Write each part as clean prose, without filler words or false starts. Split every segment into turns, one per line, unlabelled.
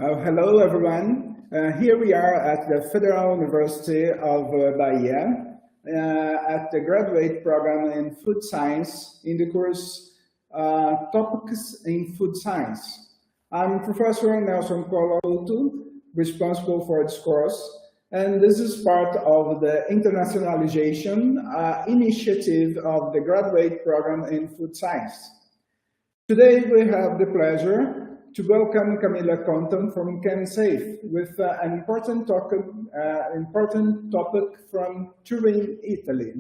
Hello, everyone. Here we are at the Federal University of Bahia at the graduate program in food science in the course Topics in Food Science. I'm Professor Nelson Couto, responsible for this course, and this is part of the internationalization initiative of the graduate program in food science. Today we have the pleasure to welcome Camilla Conto from ChemSafe with an important topic from Turin, Italy.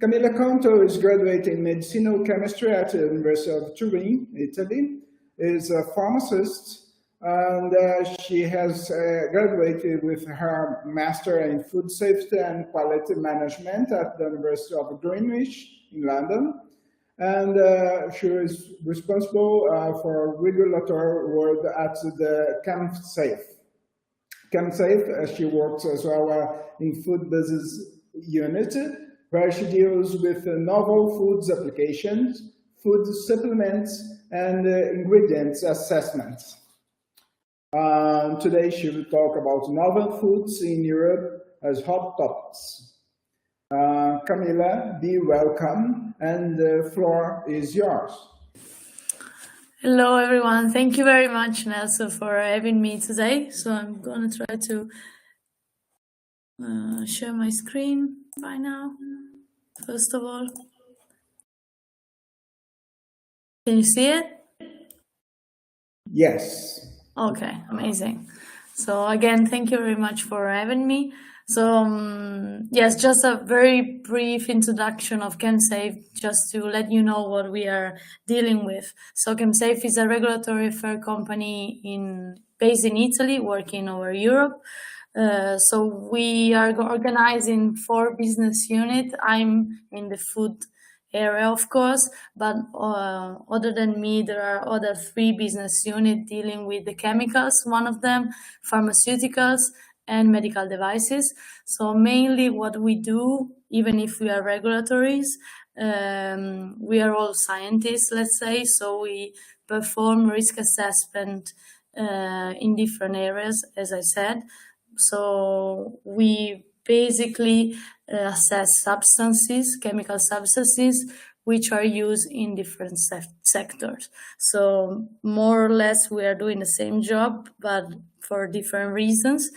Camilla Conto is graduating in medicinal chemistry at the University of Turin, Italy, is a pharmacist, and she has graduated with her master in food safety and quality management at the University of Greenwich in London. And she is responsible for regulatory work at the ChemSafe. ChemSafe, she works as well in food business unit, where she deals with novel foods applications, food supplements, and ingredients assessments. Today she will talk about novel foods in Europe as hot topics. Camilla, be welcome, and the floor is yours.
Hello, everyone. Thank you very much, Nelson, for having me today. So I'm going to try to share my screen right now, first of all. Can you see it?
Yes.
Okay, amazing. So again, thank you very much for having me. So yes, just a very brief introduction of ChemSafe, just to let you know what we are dealing with. So ChemSafe is a regulatory affair company based in Italy, working over Europe. So we are organizing 4 business units. I'm in the food area, of course, but other than me, there are other 3 business units dealing with the chemicals, one of them, pharmaceuticals, and medical devices. So mainly what we do, even if we are regulatories, we are all scientists, let's say, so we perform risk assessment in different areas, as I said. So we basically assess substances, chemical substances, which are used in different sectors. So more or less we are doing the same job, but for different reasons.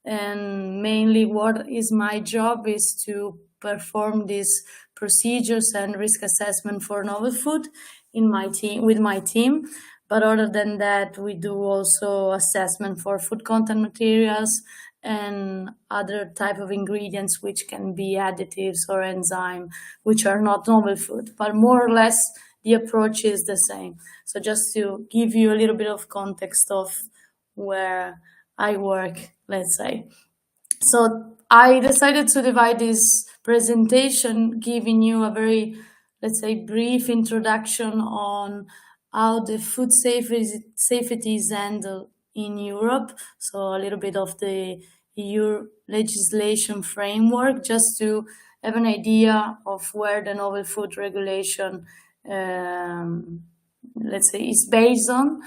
And mainly what is my job is to perform these procedures and risk assessment for novel food with my team. But other than that, we do also assessment for food content materials and other type of ingredients, which can be additives or enzyme, which are not novel food, but more or less the approach is the same. So just to give you a little bit of context of where I work, let's say. So I decided to divide this presentation, giving you a very, let's say, brief introduction on how the food safety is handled in Europe. So a little bit of the EU legislation framework, just to have an idea of where the novel food regulation, let's say, is based on.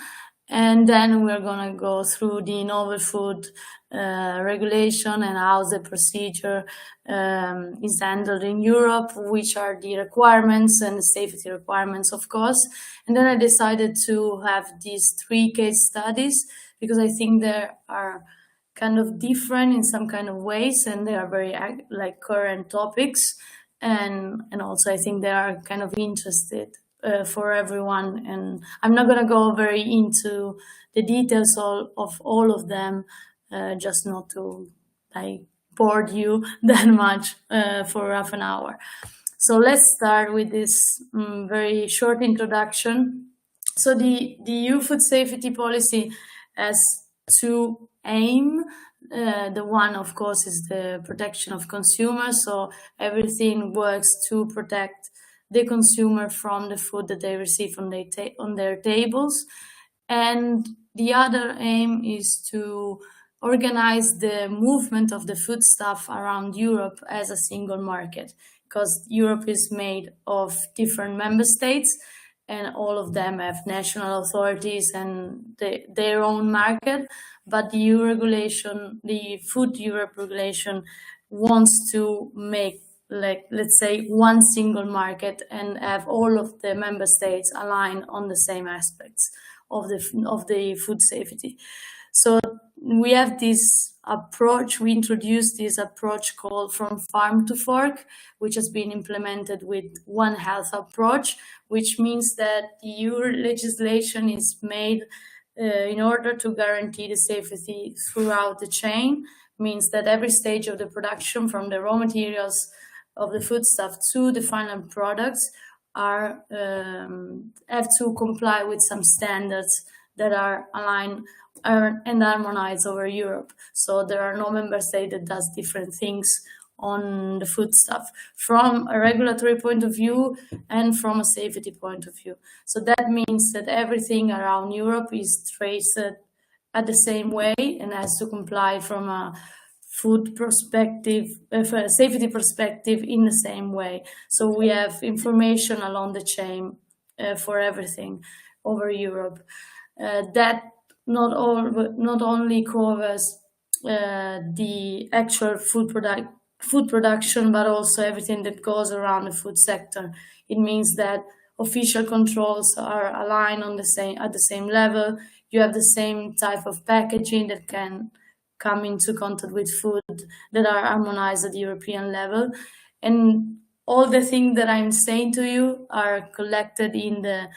And then we're going to go through the novel food regulation and how the procedure is handled in Europe, which are the requirements and the safety requirements, of course. And then I decided to have these 3 case studies because I think they are kind of different in some kind of ways, and they are very current topics. And also I think they are kind of interested for everyone, and I'm not going to go very into the details of all of them, just not to bore you that much for half an hour. So let's start with this very short introduction. So the EU food safety policy has 2 aims. The one, of course, is the protection of consumers. So everything works to protect the consumer from the food that they receive on their tables. And the other aim is to organize the movement of the foodstuff around Europe as a single market, because Europe is made of different member states, and all of them have national authorities and their own market. But the EU regulation, the Food Europe regulation, wants to make, like, let's say, one single market and have all of the member states align on the same aspects of the food safety. So we have this approach, we introduced this approach called From Farm to Fork, which has been implemented with One Health approach, which means that the EU legislation is made in order to guarantee the safety throughout the chain. Means that every stage of the production, from the raw materials of the foodstuff to the final products, are have to comply with some standards that are aligned and harmonized over Europe. So there are no member state that does different things on the foodstuff from a regulatory point of view and from a safety point of view. So that means that everything around Europe is traced at the same way and has to comply from a food perspective, a safety perspective, in the same way. So we have information along the chain for everything over Europe. That not only covers the actual food production, but also everything that goes around the food sector. It means that official controls are aligned at the same level. You have the same type of packaging that can come into contact with food that are harmonized at the European level. And all the things that I'm saying to you are collected in the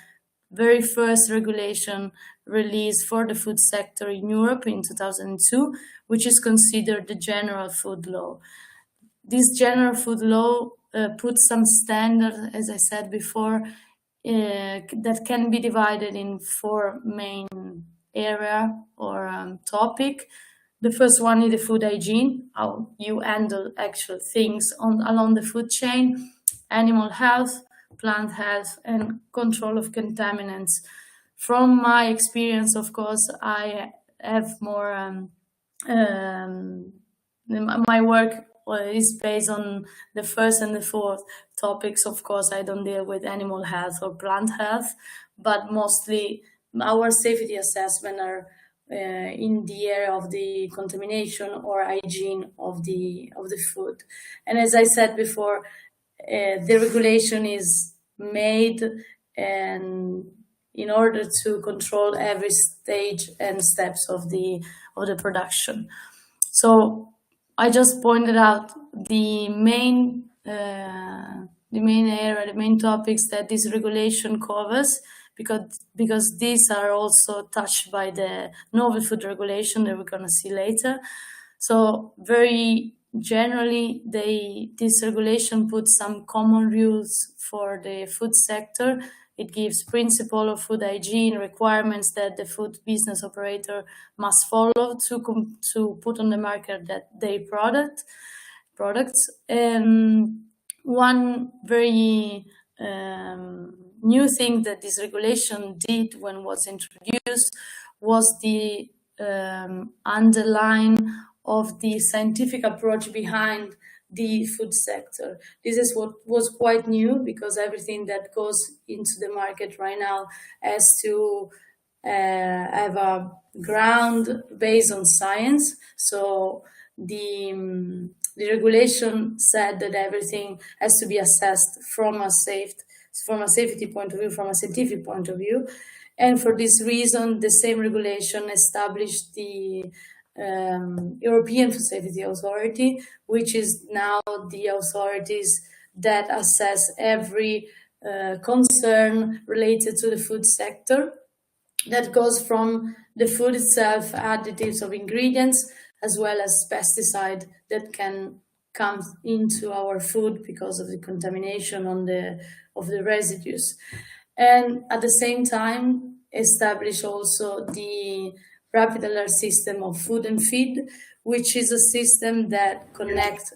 very first regulation released for the food sector in Europe in 2002, which is considered the General Food Law. This General Food Law puts some standards, as I said before, that can be divided in 4 main areas or topic. The first one is the food hygiene, how you handle actual things along the food chain, animal health, plant health, and control of contaminants. From my experience, of course, I have more, my work is based on the first and the fourth topics. Of course, I don't deal with animal health or plant health, but mostly our safety assessment are in the area of the contamination or hygiene of the food. And as I said before, the regulation is made and in order to control every stage and steps of the production. So I just pointed out the main area, the main topics that this regulation covers, because these are also touched by the novel food regulation that we're going to see later. So very generally, this regulation puts some common rules for the food sector. It gives principle of food hygiene requirements that the food business operator must follow to put on the market their products. And one very new thing that this regulation did when it was introduced was the underline of the scientific approach behind the food sector. This is what was quite new, because everything that goes into the market right now has to have a ground based on science. So the regulation said that everything has to be assessed from a safety point of view, from a scientific point of view. And for this reason, the same regulation established the European Food Safety Authority, which is now the authorities that assess every concern related to the food sector. That goes from the food itself, additives of ingredients, as well as pesticide that can come into our food because of the contamination of the residues. And at the same time, establish also the rapid alert system of food and feed, which is a system that connects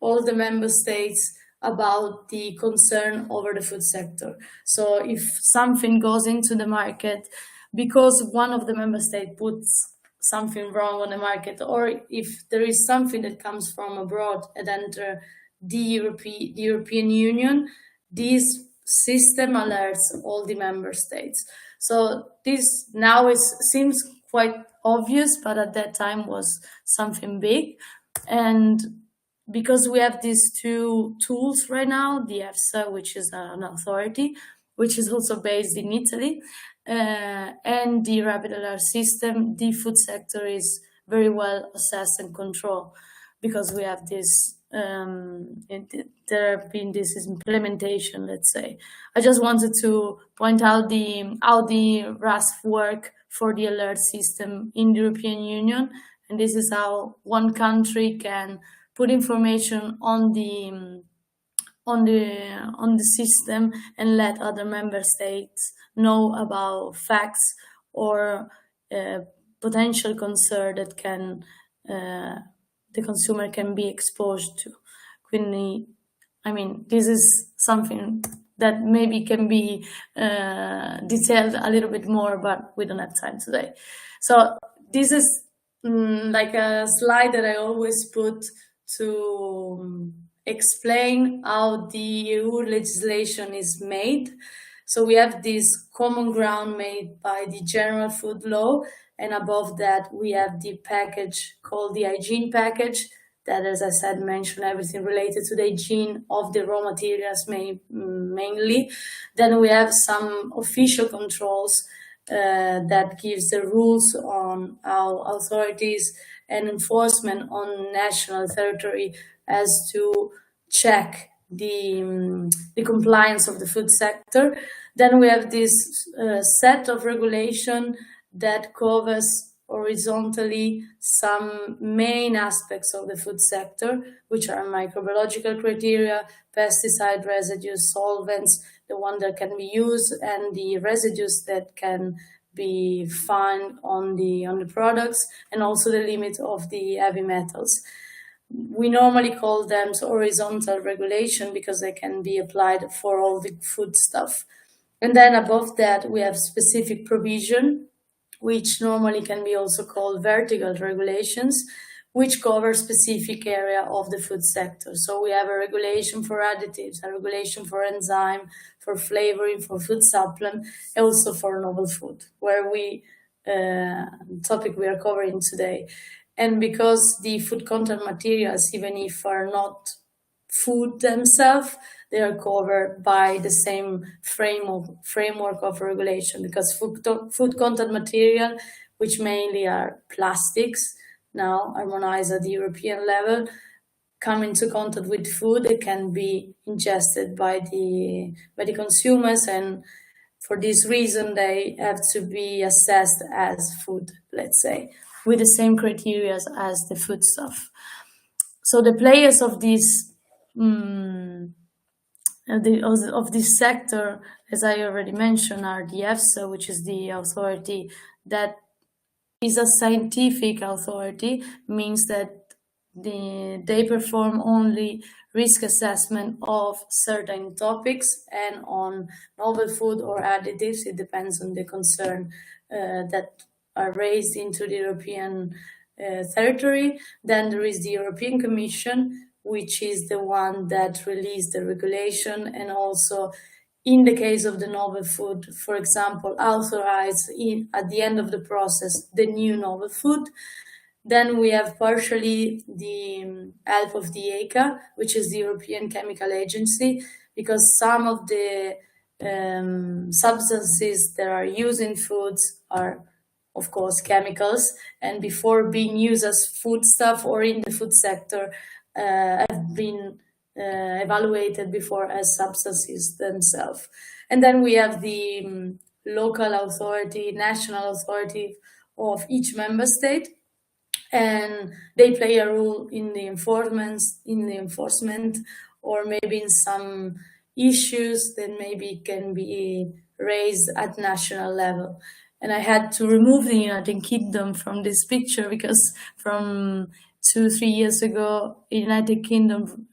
all the member states about the concern over the food sector. So if something goes into the market because one of the member states puts something wrong on the market, or if there is something that comes from abroad and enter the European Union, this system alerts all the member states. So this now seems quite obvious, but at that time was something big. And because we have these two tools right now, the EFSA, which is an authority, which is also based in Italy, and the rapid alert system, the food sector is very well assessed and controlled, because we have this, there have been this implementation, let's say. I just wanted to point out how the RASF work for the alert system in the European Union, and this is how one country can put information on the system and let other member states know about facts or potential concern that can the consumer can be exposed to. Quindi, I mean, this is something that maybe can be detailed a little bit more, but we don't have time today. So this is like a slide that I always put to explain how the EU legislation is made. So we have this common ground made by the General Food Law, and above that we have the package called the hygiene package that, as I said, mention everything related to the hygiene of the raw materials mainly. Then we have some official controls that gives the rules on how authorities and enforcement on national territory as to check the compliance of the food sector. Then we have this set of regulation that covers horizontally some main aspects of the food sector, which are microbiological criteria, pesticide residues, solvents, the one that can be used, and the residues that can be found on the products, and also the limit of the heavy metals. We normally call them horizontal regulation because they can be applied for all the food stuff. And then above that, we have specific provision, which normally can be also called vertical regulations, which cover specific area of the food sector. So we have a regulation for additives, a regulation for enzyme, for flavoring, for food supplement, and also for novel food, where topic we are covering today. And because the food content materials, even if are not food themselves, they are covered by the same framework of regulation, because food content material, which mainly are plastics, now harmonized at the European level, come into contact with food. It can be ingested by the consumers, and for this reason they have to be assessed as food, let's say, with the same criteria as the food stuff. So the players of this of this sector, as I already mentioned, are the EFSA, which is the authority that is a scientific authority, means that they perform only risk assessment of certain topics, and on novel food or additives, it depends on the concern that are raised into the European territory. Then there is the European Commission, which is the one that released the regulation, and also in the case of the novel food, for example, authorize at the end of the process the new novel food. Then we have partially the help of the ECHA, which is the European Chemical Agency, because some of the substances that are used in foods are, of course, chemicals, and before being used as foodstuff or in the food sector, have been evaluated before as substances themselves. And then we have the local authority, national authority of each member state, and they play a role in the enforcement, or maybe in some issues that maybe can be raised at national level. And I had to remove the United Kingdom from this picture because from 2-3 years ago, the United Kingdom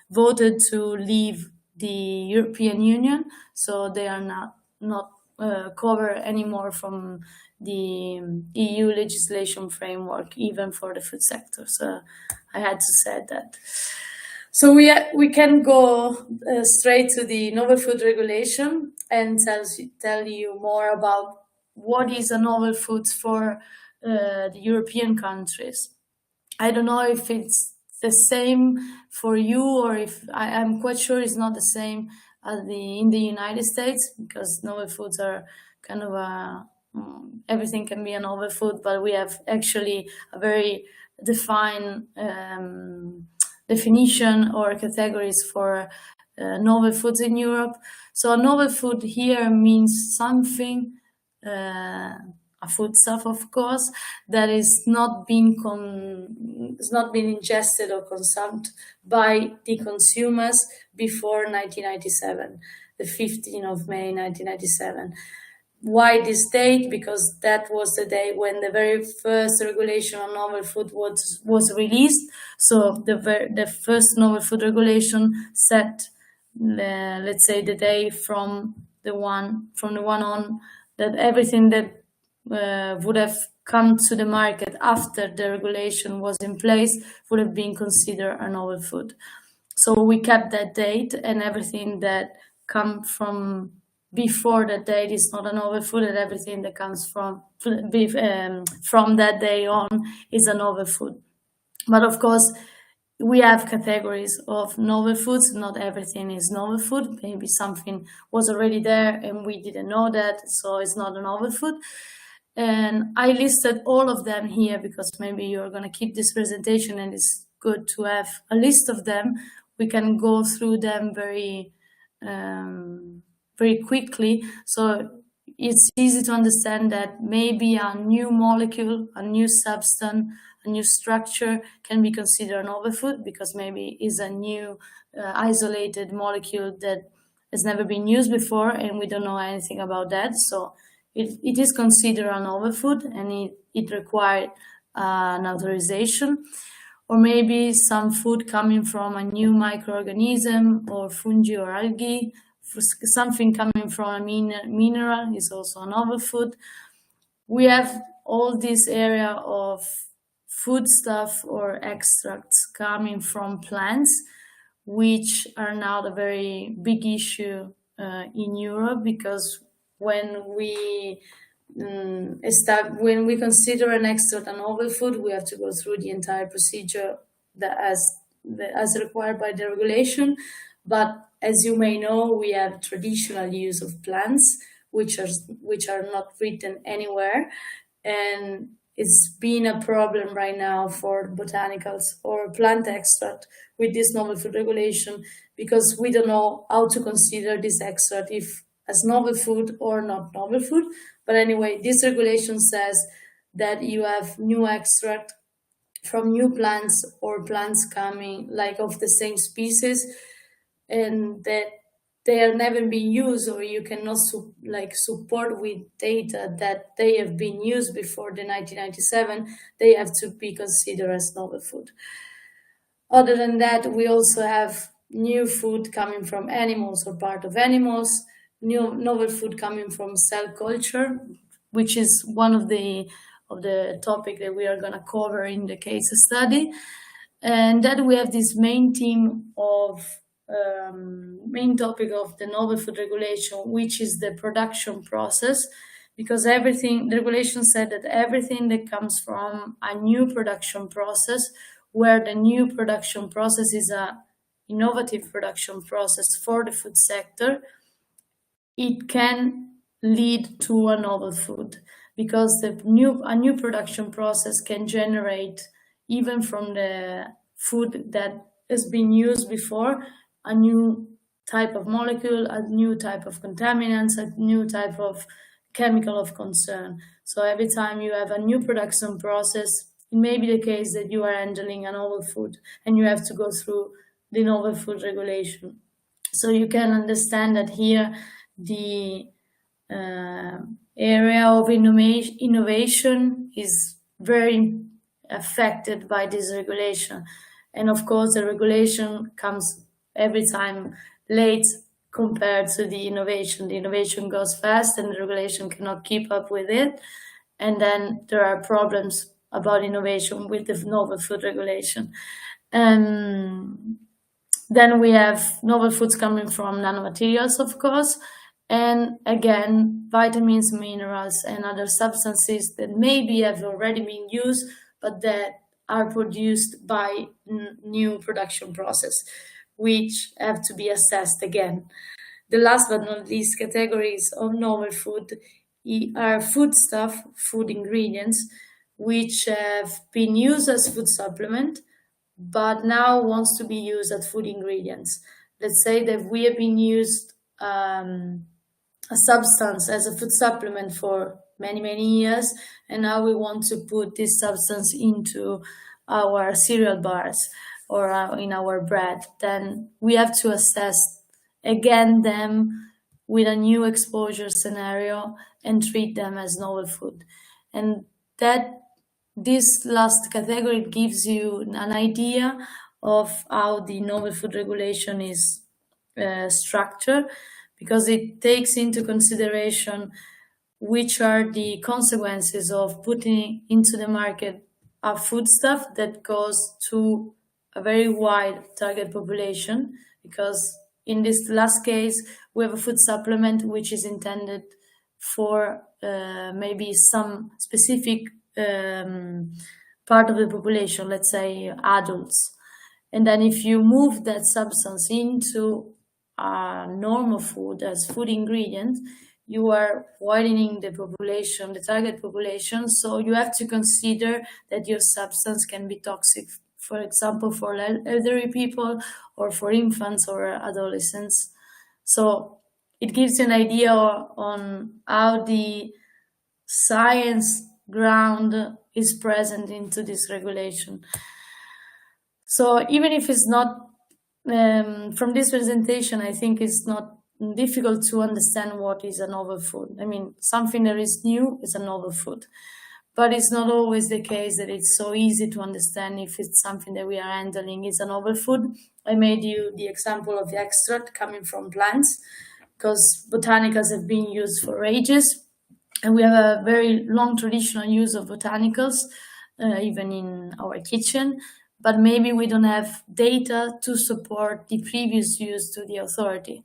voted to leave the European Union, so they are not covered anymore from the EU legislation framework, even for the food sector. So I had to say that. So we can go straight to the novel food regulation and tell you more about what is a novel food for the European countries. I don't know if it's the same for you, or if I'm quite sure it's not the same as in the United States, because novel foods are kind of everything can be a novel food, but we have actually a very defined definition or categories for novel foods in Europe. So a novel food here means something, a foodstuff, of course, that is not being ingested or consumed by the consumers before 1997, the 15th of May 1997. Why this date? Because that was the day when the very first regulation on novel food was released. So the first novel food regulation set, let's say, the day from the one on, that everything that would have come to the market after the regulation was in place would have been considered a novel food. So we kept that date, and everything that comes from before that date is not a novel food, and everything that comes from that day on is a novel food. But of course, we have categories of novel foods. Not everything is novel food. Maybe something was already there and we didn't know that, so it's not a novel food. And I listed all of them here because maybe you're going to keep this presentation and it's good to have a list of them. We can go through them very quickly. So it's easy to understand that maybe a new molecule, a new substance, a new structure can be considered a novel food because maybe it's a new isolated molecule that has never been used before and we don't know anything about that. So it is considered a novel food and it required an authorization. Or maybe some food coming from a new microorganism or fungi or algae. Something coming from a mineral is also a novel food. We have all this area of foodstuff or extracts coming from plants, which are now a very big issue in Europe, because when we consider an extract a novel food, we have to go through the entire procedure that as required by the regulation. But as you may know, we have traditional use of plants, which are not written anywhere, and it's been a problem right now for botanicals or plant extract with this novel food regulation, because we don't know how to consider this extract, if as novel food or not novel food. But anyway, this regulation says that you have new extract from new plants or plants coming like of the same species, and that they are never been used, or you cannot support with data that they have been used before the 1997, they have to be considered as novel food. Other than that, we also have new food coming from animals or part of animals, new novel food coming from cell culture, which is one of the topic that we are going to cover in the case study. And then we have this main topic of the novel food regulation, which is the production process, because the regulation said that everything that comes from a new production process, where the new production process is an innovative production process for the food sector, it can lead to a novel food, because a new production process can generate, even from the food that has been used before, a new type of molecule, a new type of contaminants, a new type of chemical of concern. So every time you have a new production process, it may be the case that you are handling a novel food and you have to go through the novel food regulation. So you can understand that here the area of innovation is very affected by this regulation. And of course, the regulation comes every time late compared to the innovation. The innovation goes fast and the regulation cannot keep up with it. And then there are problems about innovation with the novel food regulation. Then we have novel foods coming from nanomaterials, of course, and again, vitamins, minerals, and other substances that maybe have already been used, but that are produced by new production process, which have to be assessed again. The last but not least categories of novel food are foodstuff, food ingredients, which have been used as food supplement, but now wants to be used as food ingredients. Let's say that we have been used a substance as a food supplement for many, many years, and now we want to put this substance into our cereal bars or in our bread. Then we have to assess again them with a new exposure scenario and treat them as novel food. And that this last category gives you an idea of how the novel food regulation is structured, because it takes into consideration which are the consequences of putting into the market a foodstuff that goes to a very wide target population, because in this last case, we have a food supplement which is intended for maybe some specific part of the population, let's say adults. And then if you move that substance into normal food as food ingredient, you are widening the population, the target population. So you have to consider that your substance can be toxic, for example, for elderly people or for infants or adolescents. So it gives you an idea on how the science ground is present into this regulation. So even if it's not, from this presentation, I think it's not difficult to understand what is a novel food. I mean, something that is new is a novel food, but it's not always the case that it's so easy to understand if it's something that we are handling is a novel food. I made you the example of the extract coming from plants, because botanicals have been used for ages, and we have a very long traditional use of botanicals, even in our kitchen, but maybe we don't have data to support the previous use to the authority.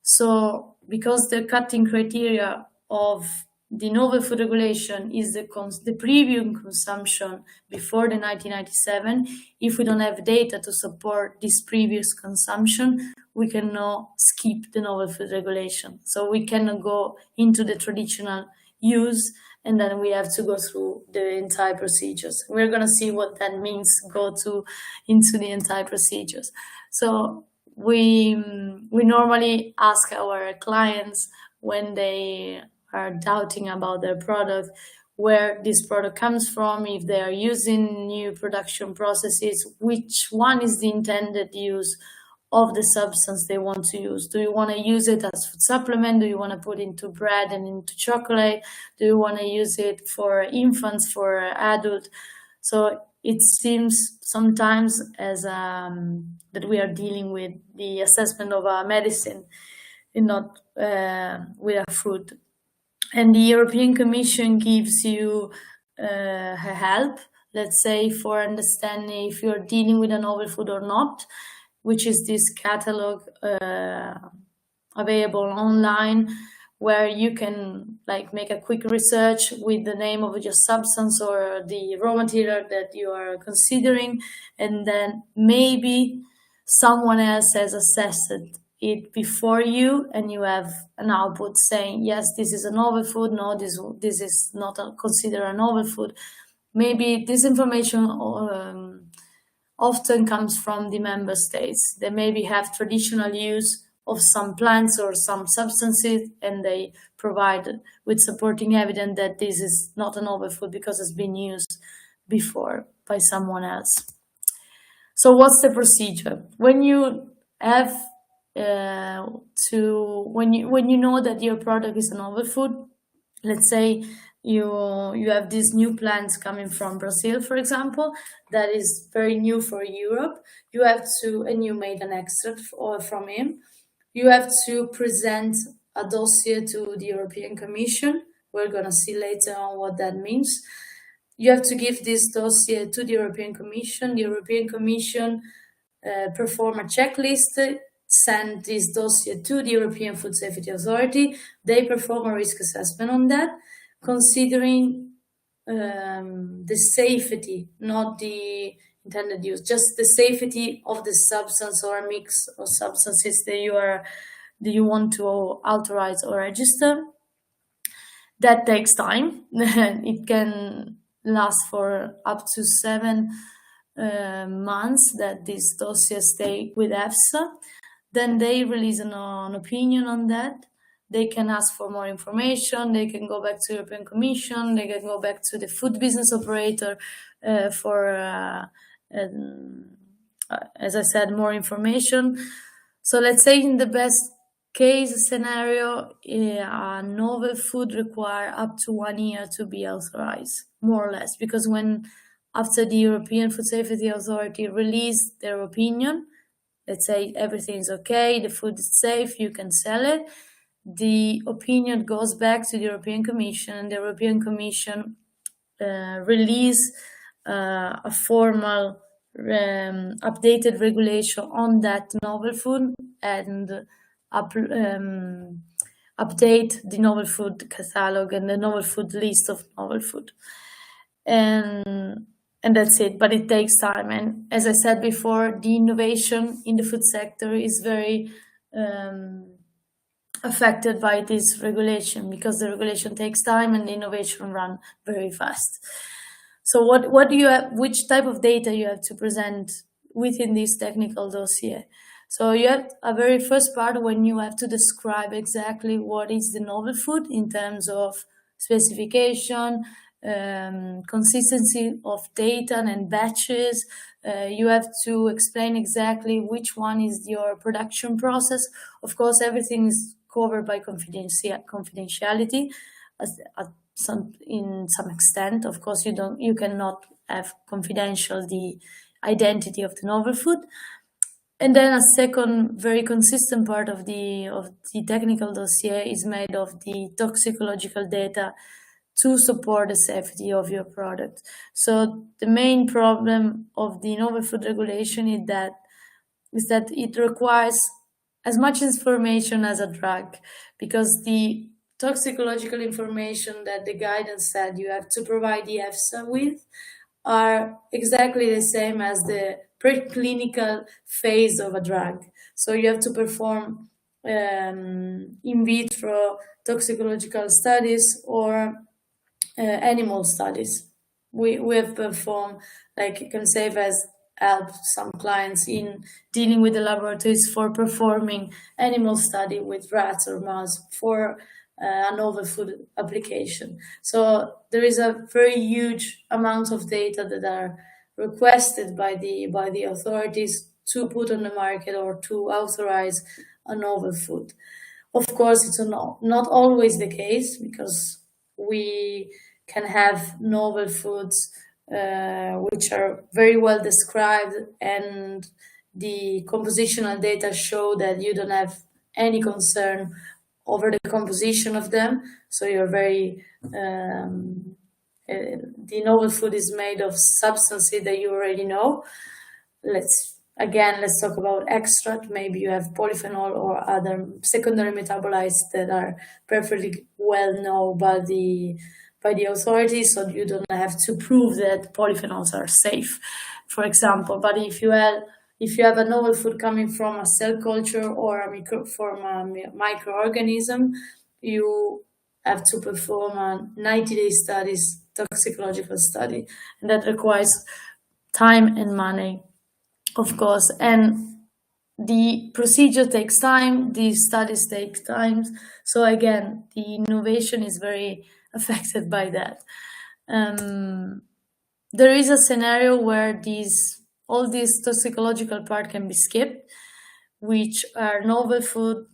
So because the cutting criteria of the novel food regulation is the premium consumption before the 1997, if we don't have data to support this previous consumption, we cannot skip the novel food regulation. So we cannot go into the traditional use, and then we have to go through the entire procedures. We're going to see what that means, into the entire procedures. So we normally ask our clients when they are doubting about their product, where this product comes from, if they are using new production processes, which one is the intended use of the substance they want to use. Do you want to use it as food supplement? Do you want to put into bread and into chocolate? Do you want to use it for infants, for adult? So it seems sometimes as that we are dealing with the assessment of a medicine and not with a food. And the European Commission gives you help, let's say, for understanding if you're dealing with a novel food or not, which is this catalog available online, where you can make a quick research with the name of your substance or the raw material that you are considering, and then maybe someone else has assessed it before you, and you have an output saying, yes, this is a novel food, no, this is not considered a novel food. Maybe this information often comes from the member states. They maybe have traditional use of some plants or some substances, and they provide with supporting evidence that this is not a novel food because it's been used before by someone else. So what's the procedure? When you have when you know that your product is a novel food, let's say you have these new plants coming from Brazil, for example, that is very new for Europe. You have to, and you made an extract from him. You have to present a dossier to the European Commission. We're going to see later on what that means. You have to give this dossier to the European Commission. The European Commission perform a checklist, send this dossier to the European Food Safety Authority. They perform a risk assessment on that, considering the safety, not the intended use, just the safety of the substance or a mix of substances that you want to authorize or register. That takes time. It can last for up to 7 months that these dossiers stay with EFSA. Then they release an opinion on that. They can ask for more information. They can go back to the European Commission. They can go back to the food business operator for, as I said, more information. So let's say in the best case scenario, a novel food require up to 1 year to be authorized, more or less, because after the European Food Safety Authority release their opinion, let's say everything is okay, the food is safe, you can sell it, the opinion goes back to the European Commission, and the European Commission release a formal updated regulation on that novel food and update the novel food catalog and the novel food list of novel food. And that's it, but it takes time. And as I said before, the innovation in the food sector is very affected by this regulation, because the regulation takes time and the innovation run very fast. So what do you have, which type of data you have to present within this technical dossier? So you have a very first part when you have to describe exactly what is the novel food in terms of specification, consistency of data and batches. You have to explain exactly which one is your production process. Of course, everything is covered by confidentiality in some extent. Of course, you cannot have confidential the identity of the novel food. And then a second very consistent part of the technical dossier is made of the toxicological data to support the safety of your product. So the main problem of the novel food regulation is that it requires as much information as a drug, because the toxicological information that the guidance said you have to provide the EFSA with are exactly the same as the preclinical phase of a drug. So you have to perform in vitro toxicological studies or animal studies. We have performed, like ChemSafe has helped some clients in dealing with the laboratories for performing animal study with rats or mouse for a novel food application. So there is a very huge amount of data that are requested by the authorities to put on the market or to authorize a novel food. Of course, it's not always the case, because we can have novel foods which are very well described, and the compositional data show that you don't have any concern over the composition of them. So you're very the novel food is made of substances that you already know. Let's talk about extract. Maybe you have polyphenol or other secondary metabolites that are perfectly well known by the authorities, so you don't have to prove that polyphenols are safe, for example. But if you have a novel food coming from a cell culture or from a microorganism, you have to perform a 90-day toxicological study, and that requires time and money, of course. And the procedure takes time, the studies take time. So again, the innovation is very affected by that. There is a scenario where all these toxicological part can be skipped, which are novel food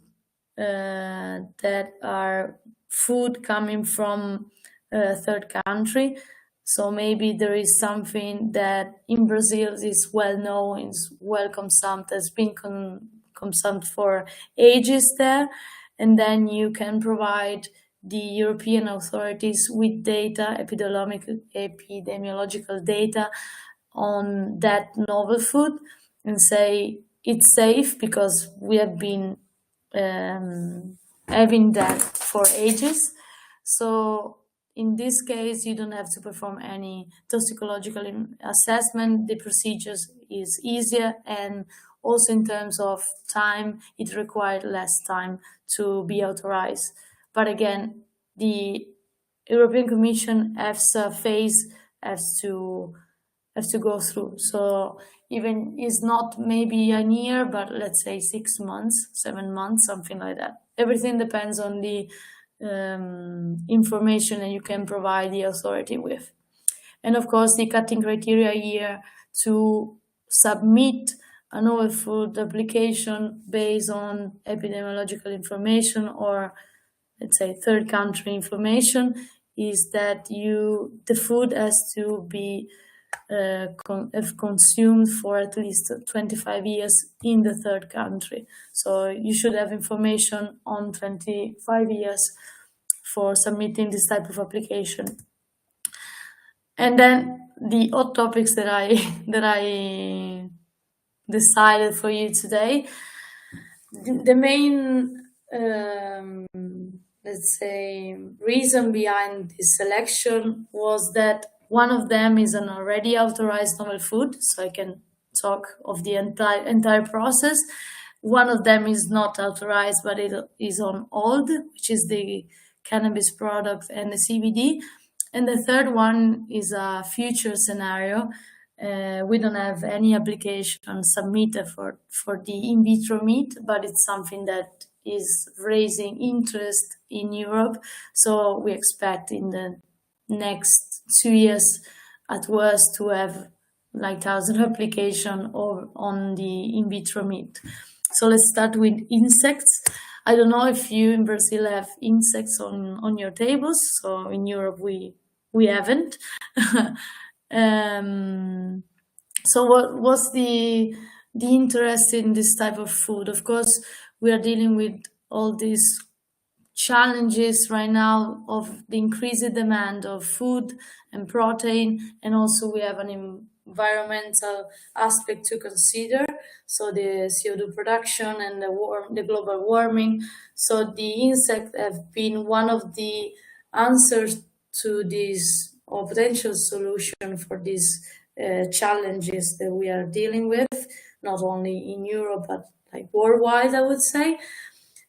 that are food coming from a third country. So maybe there is something that in Brazil is well known, is well consumed, has been consumed for ages there, and then you can provide the European authorities with data, epidemiological data on that novel food, and say it's safe because we have been having that for ages. So in this case, you don't have to perform any toxicological assessment. The procedures is easier, and also in terms of time, it required less time to be authorized. But again, the European Commission EFSA phase has to go through. So even it's not maybe a year, but let's say 6 months, 7 months, something like that. Everything depends on the information that you can provide the authority with. And of course, the cutting criteria here to submit a novel food application based on epidemiological information or, let's say, third country information is that the food has to be consumed for at least 25 years in the third country. So you should have information on 25 years for submitting this type of application. And then the hot topics that I decided for you today, the main let's say reason behind this selection was that one of them is an already authorized novel food, so I can talk of the entire process. One of them is not authorized, but it is on hold, which is the cannabis product and the CBD. And the third one is a future scenario. We don't have any application submitted for the in vitro meat, but it's something that is raising interest in Europe. So we expect in the next 2 years at worst to have like 1,000 application on the in vitro meat. So let's start with insects. I don't know if you in Brazil have insects on your tables. So in Europe we haven't. So what was the interest in this type of food? Of course, we are dealing with all these challenges right now of the increased demand of food and protein, and also we have an environmental aspect to consider, so the CO2 production and the global warming. So the insects have been one of the answers to this, or potential solution for these challenges that we are dealing with, not only in Europe but like worldwide, I would say.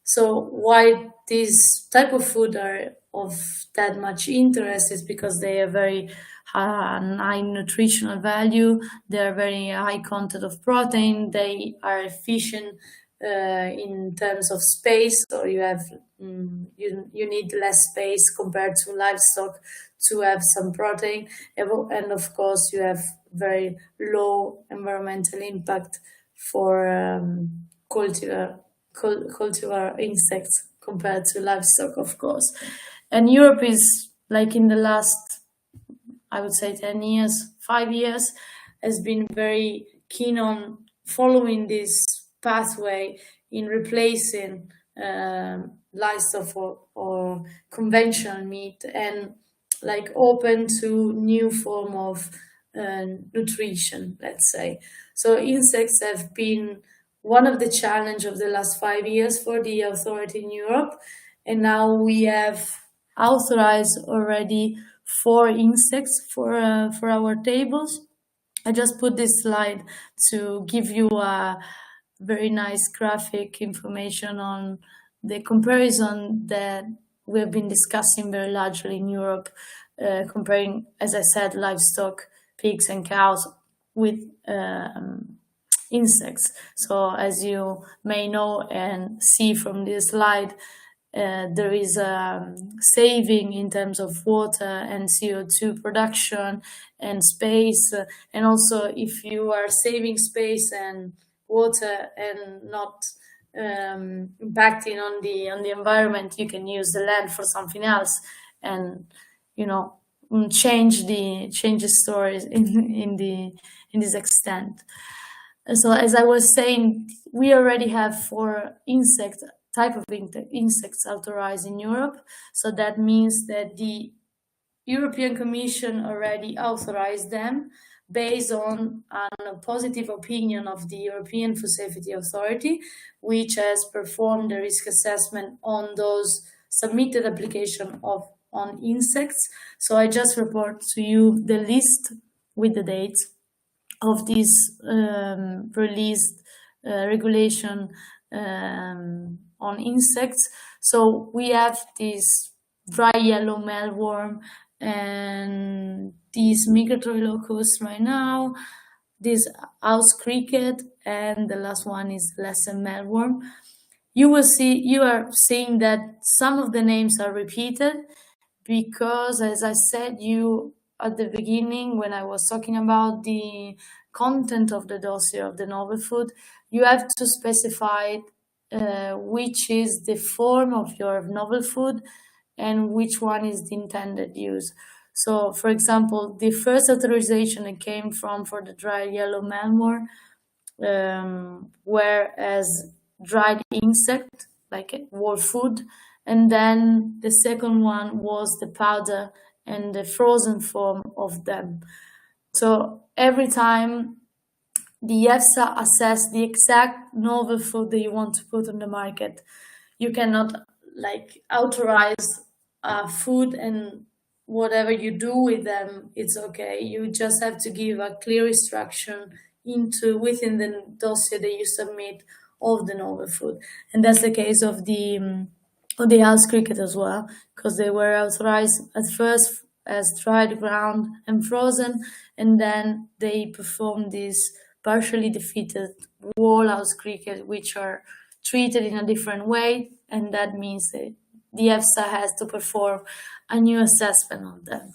So why this type of food are of that much interest is because they are very high nutritional value, they are very high content of protein, they are efficient in terms of space, or you have you need less space compared to livestock to have some protein, and of course you have very low environmental impact for cultivar insects compared to livestock, of course. And Europe is, like, in the last, I would say 10 years, 5 years, has been very keen on following this pathway in replacing livestock or conventional meat, and like open to new form of nutrition, let's say. So insects have been one of the challenge of the last 5 years for the authority in Europe, and now we have authorized already 4 insects for our tables. I just put this slide to give you a very nice graphic information on the comparison that we have been discussing very largely in Europe, comparing, as I said, livestock, pigs and cows with insects. So as you may know and see from this slide, there is a saving in terms of water and CO2 production and space. And also, if you are saving space and water and not impacting on the environment, you can use the land for something else, and change the stories in this extent. So as I was saying, we already have 4 type of insects authorized in Europe. So that means that the European Commission already authorized them based on a positive opinion of the European Food Safety Authority, which has performed the risk assessment on those submitted application on insects. So I just report to you the list with the dates of this released regulation on insects. So we have this dry yellow mealworm and this migratory locust right now, this house cricket, and the last one is lesson mealworm. You are seeing that some of the names are repeated because, as I said you at the beginning when I was talking about the content of the dossier of the novel food, you have to specify which is the form of your novel food and which one is the intended use. So, for example, the first authorization that came for the dry yellow mealworm, whereas dried insect, like whole food, and then the second one was the powder and the frozen form of them. So every time the EFSA assess the exact novel food that you want to put on the market, you cannot authorize food and whatever you do with them, it's okay. You just have to give a clear instruction within the dossier that you submit of the novel food. And that's the case of the house cricket as well, because they were authorized at first as dried, ground, and frozen, and then they performed this partially defeated whole house cricket, which are treated in a different way, and that means that the EFSA has to perform a new assessment on them.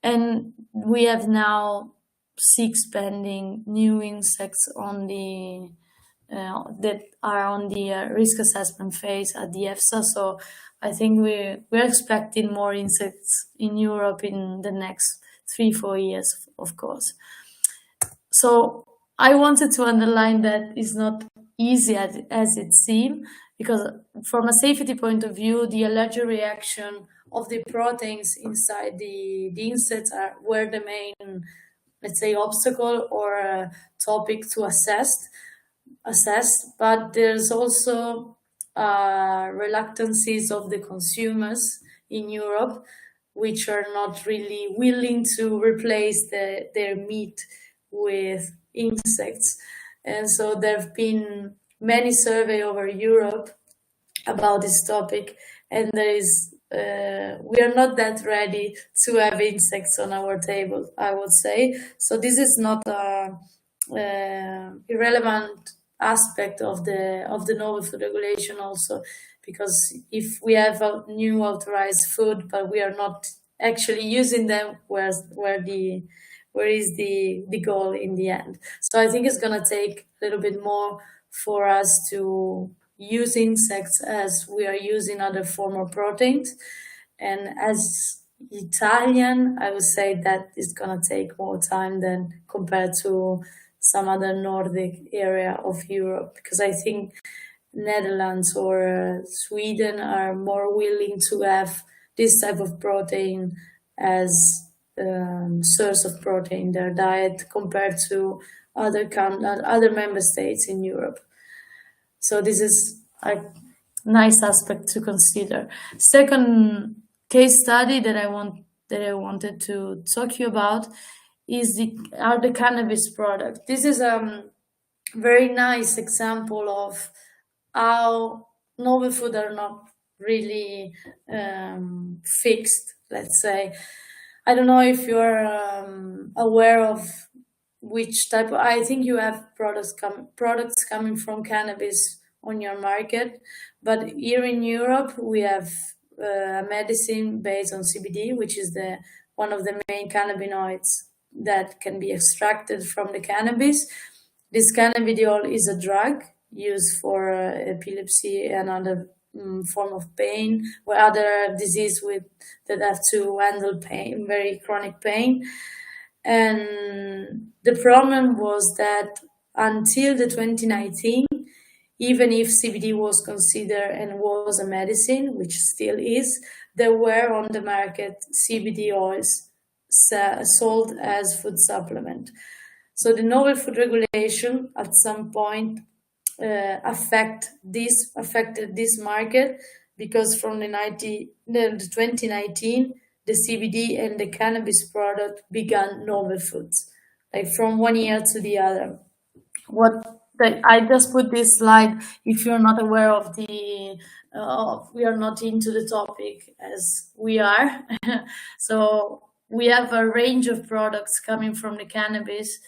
And we have now 6 pending new insects on the that are on the risk assessment phase at the EFSA. So I think we're expecting more insects in Europe in the next 3-4 years, of course. So I wanted to underline that it's not easy as it seems, because from a safety point of view, the allergic reaction of the proteins inside the insects were the main, let's say, obstacle or topic to assess. But there's also reluctances of the consumers in Europe, which are not really willing to replace their meat with insects. And so there have been many surveys over Europe about this topic, and we are not that ready to have insects on our table, I would say. So this is not a irrelevant aspect of the novel food regulation also, because if we have a new authorized food but we are not actually using them, where is the goal in the end? So I think it's going to take a little bit more for us to use insects as we are using other form of proteins. And as Italian, I would say that it's going to take more time than compared to some other Nordic area of Europe, because I think Netherlands or Sweden are more willing to have this type of protein as source of protein in their diet compared to other member states in Europe. So this is a nice aspect to consider. Second case study that I wanted to talk to you about are the cannabis products. This is a very nice example of how novel food are not really fixed, let's say. I don't know if you're aware of which type of, I think you have products coming from cannabis on your market, but here in Europe we have a medicine based on CBD, which is one of the main cannabinoids that can be extracted from the cannabis. This cannabidiol is a drug used for epilepsy and other form of pain, or other disease that have to handle pain, very chronic pain. And the problem was that until the 2019, even if CBD was considered and was a medicine, which still is, there were on the market CBD oils sold as food supplement. So the novel food regulation at some point affected this market, because from the 2019, the CBD and the cannabis product began novel foods, like from one year to the other. I just put this slide if you're not aware of the, we are not into the topic as we are. So we have a range of products coming from the cannabis,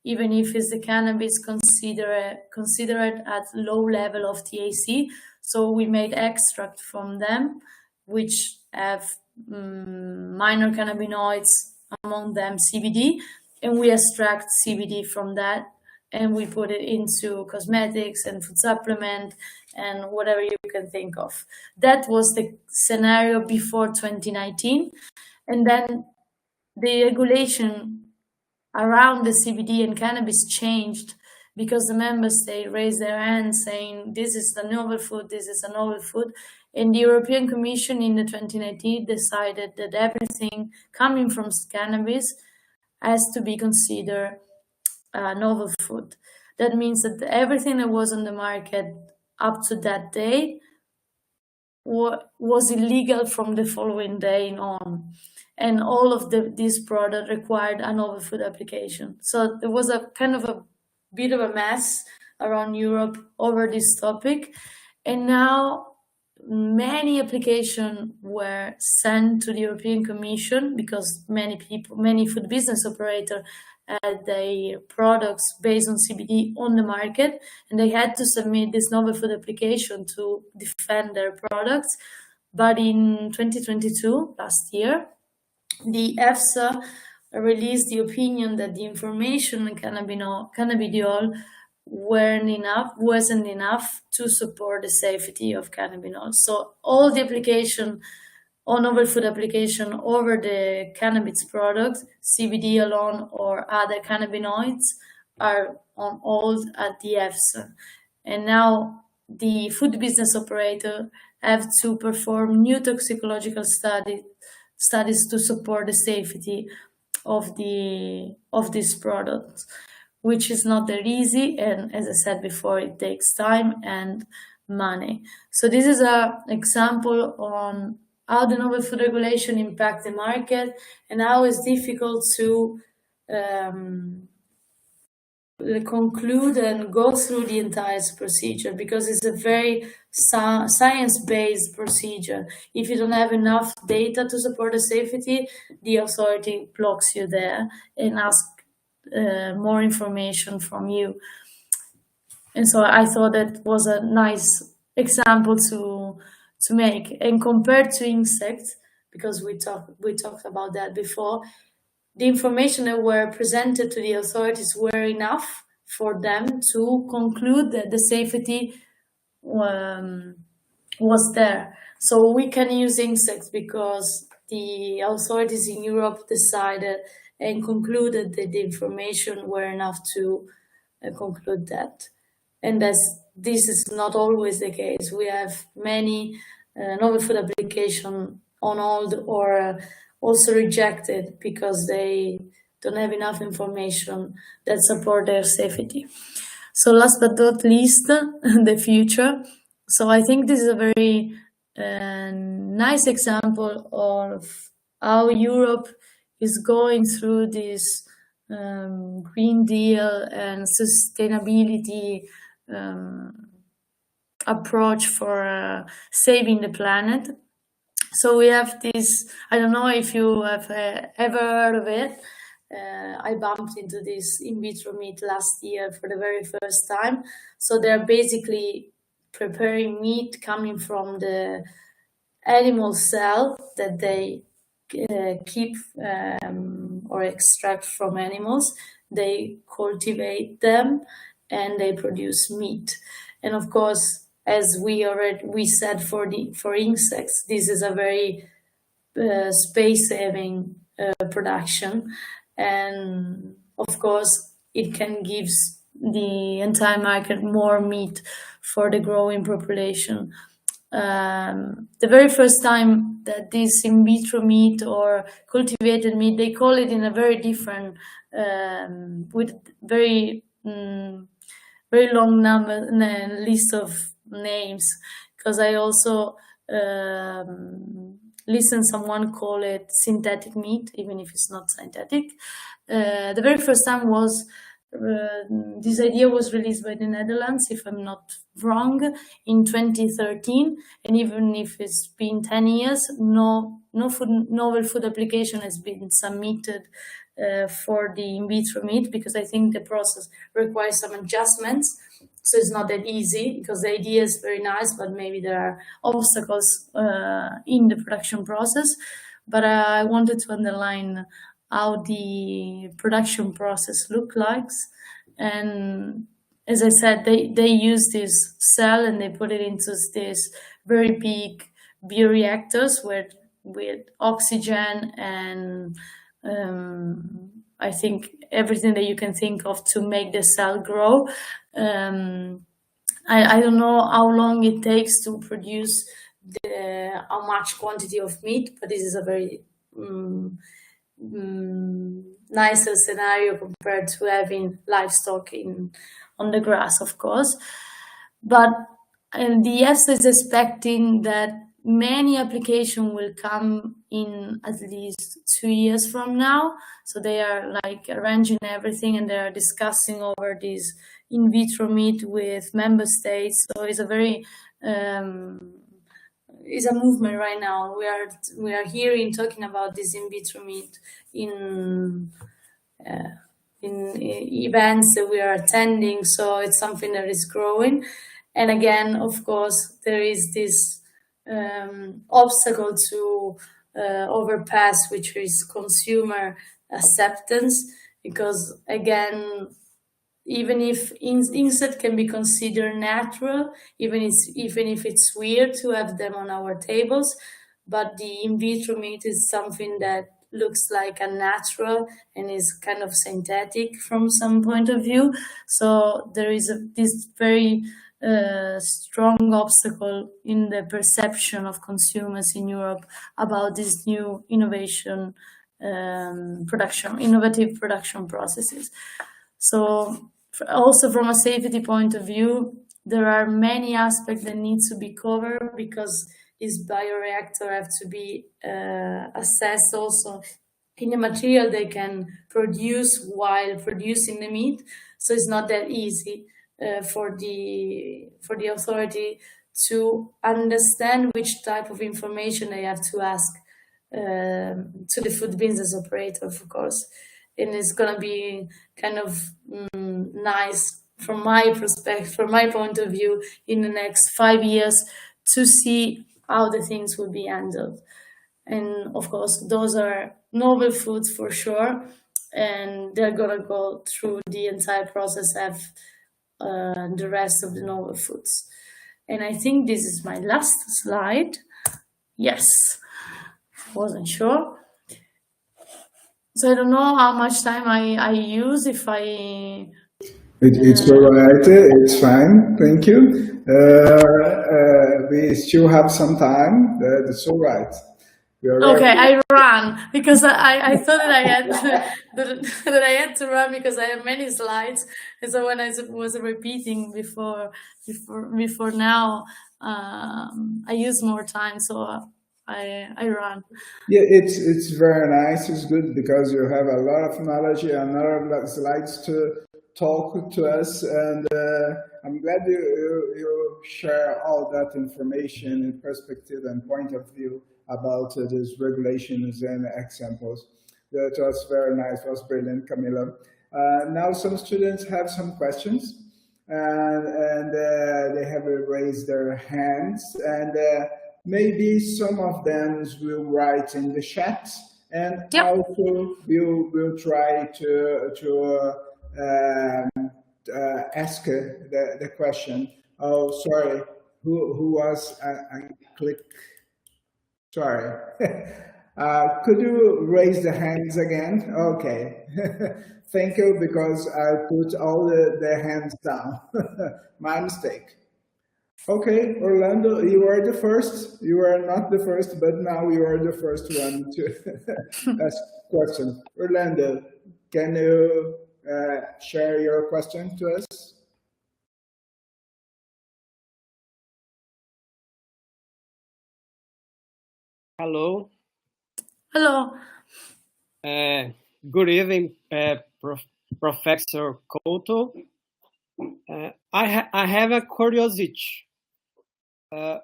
even if it's the cannabis considered at low level of THC. So we made extract from them, which have minor cannabinoids, among them CBD, and we extract CBD from that, and we put it into cosmetics and food supplement and whatever you can think of. That was the scenario before 2019. And then the regulation around the CBD and cannabis changed, because the member state raised their hands saying, this is a novel food, this is a novel food. And the European Commission in the 2019 decided that everything coming from cannabis has to be considered novel food. That means that everything that was on the market up to that day was illegal from the following day on. And all of these products required a novel food application. So there was a kind of a bit of a mess around Europe over this topic. And now many applications were sent to the European Commission, because many food business operators had their products based on CBD on the market, and they had to submit this novel food application to defend their products. But in 2022, last year, the EFSA released the opinion that the information on cannabidiol wasn't enough to support the safety of cannabinol. So all the application on novel food application over the cannabis product, CBD alone or other cannabinoids, are on hold at the EFSA. And now the food business operator have to perform new toxicological studies to support the safety of this product, which is not that easy. And as I said before, it takes time and money. So this is an example on how the novel food regulation impact the market, and how it's difficult to conclude and go through the entire procedure, because it's a very science-based procedure. If you don't have enough data to support the safety, the authority blocks you there and asks more information from you. And so I thought that was a nice example to make. And compared to insects, because we talked about that before, the information that were presented to the authorities were enough for them to conclude that the safety was there. So we can use insects because the authorities in Europe decided and concluded that the information were enough to conclude that. And this is not always the case. We have many novel food applications on hold or also rejected because they don't have enough information that support their safety. So last but not least, the future. So I think this is a very nice example of how Europe is going through this Green Deal and sustainability approach for saving the planet. So we have this, I don't know if you have ever heard of it. I bumped into this in vitro meat last year for the very first time. So they're basically preparing meat coming from the animal cell that they keep or extract from animals. They cultivate them and they produce meat. And of course, as we said for insects, this is a very space-saving production, and of course, it can give the entire market more meat for the growing population. The very first time that this in vitro meat or cultivated meat, they call it in a very different, with very very long list of names, because I also listen someone call it synthetic meat, even if it's not synthetic. The very first time was this idea was released by the Netherlands, if I'm not wrong, in 2013, and even if it's been 10 years, no novel food application has been submitted for the in vitro meat, because I think the process requires some adjustments. So it's not that easy, because the idea is very nice, but maybe there are obstacles in the production process. But I wanted to underline how the production process looks like. And as I said, they use this cell and they put it into this very big bioreactors with oxygen and I think everything that you can think of to make the cell grow. I don't know how long it takes to produce how much quantity of meat, but this is a very nicer scenario compared to having livestock on the grass, of course. But the EFSA is expecting that many applications will come in at least 2 years from now. So they are like arranging everything and they are discussing over this in vitro meat with member states. So it's a very it's a movement right now. We are hearing talking about this in vitro meat in events that we are attending. So it's something that is growing. And again, of course, there is this obstacle to overpass, which is consumer acceptance, because again, even if insect can be considered natural, even if it's weird to have them on our tables, but the in vitro meat is something that looks like unnatural and is kind of synthetic from some point of view. So there is this very strong obstacle in the perception of consumers in Europe about this new innovative production processes. So also from a safety point of view, there are many aspects that need to be covered, because this bioreactor have to be assessed also in the material they can produce while producing the meat. So it's not that easy for the authority to understand which type of information they have to ask to the food business operator, of course. And it's going to be kind of nice from my perspective, from my point of view, in the next 5 years to see how the things will be handled. And of course, those are novel foods for sure, and they're going to go through the entire process of the rest of the novel foods. And I think this is my last slide. Yes, wasn't sure. So I don't know how much time I use. If
it's all right. It's fine. Thank you. We still have some time. That's all right.
Okay, I ran because I thought that I had that I had to run because I have many slides, and so when I was repeating before now, I use more time, so I run.
Yeah, it's very nice. It's good because you have a lot of knowledge and a lot of slides to talk to us, and I'm glad you share all that information and perspective and point of view about these regulations and examples. That was very nice. It was brilliant, Camilla. Now some students have some questions, and they have raised their hands, and maybe some of them will write in the chat, and also we'll try to ask the question. Oh, sorry, who was I click? Sorry. Could you raise the hands again? Okay. Thank you, because I put all the hands down. My mistake. Okay, Orlando, you are the first. You are not the first, but now you are the first one to ask questions. Orlando, can you share your question to us?
Hello.
Hello.
Good evening, Professor Conto. I have a curiosity.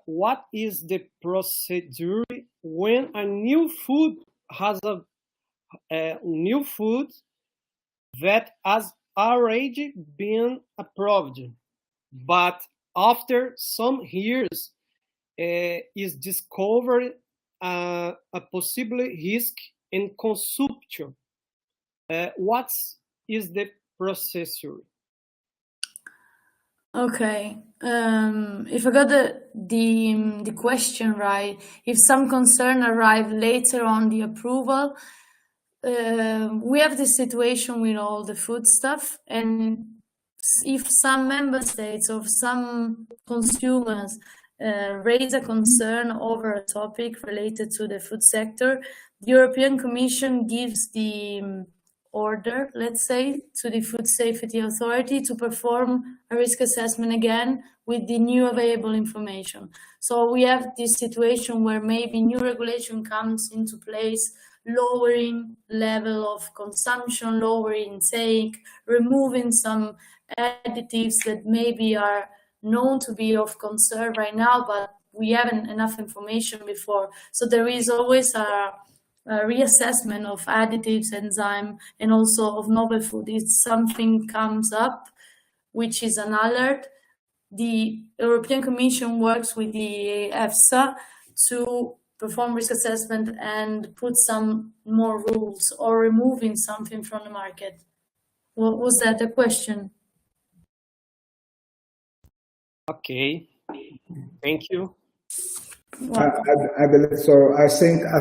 What is the procedure when a new food has a new food that has already been approved, but after some years is discovered a possible risk in consumption? What is the procedure?
Okay. If I got the question right, if some concern arrive later on the approval, we have this situation with all the food stuff, and if some member states or some consumers raise a concern over a topic related to the food sector, the European Commission gives the order, let's say, to the Food Safety Authority to perform a risk assessment again with the new available information. So we have this situation where maybe new regulation comes into place, lowering level of consumption, lowering intake, removing some additives that maybe are known to be of concern right now, but we haven't enough information before. So there is always a reassessment of additives, enzyme, and also of novel food. If something comes up, which is an alert, the European Commission works with the EFSA to perform risk assessment and put some more rules or removing something from the market. What was that a question?
Okay, thank you.
I believe so. I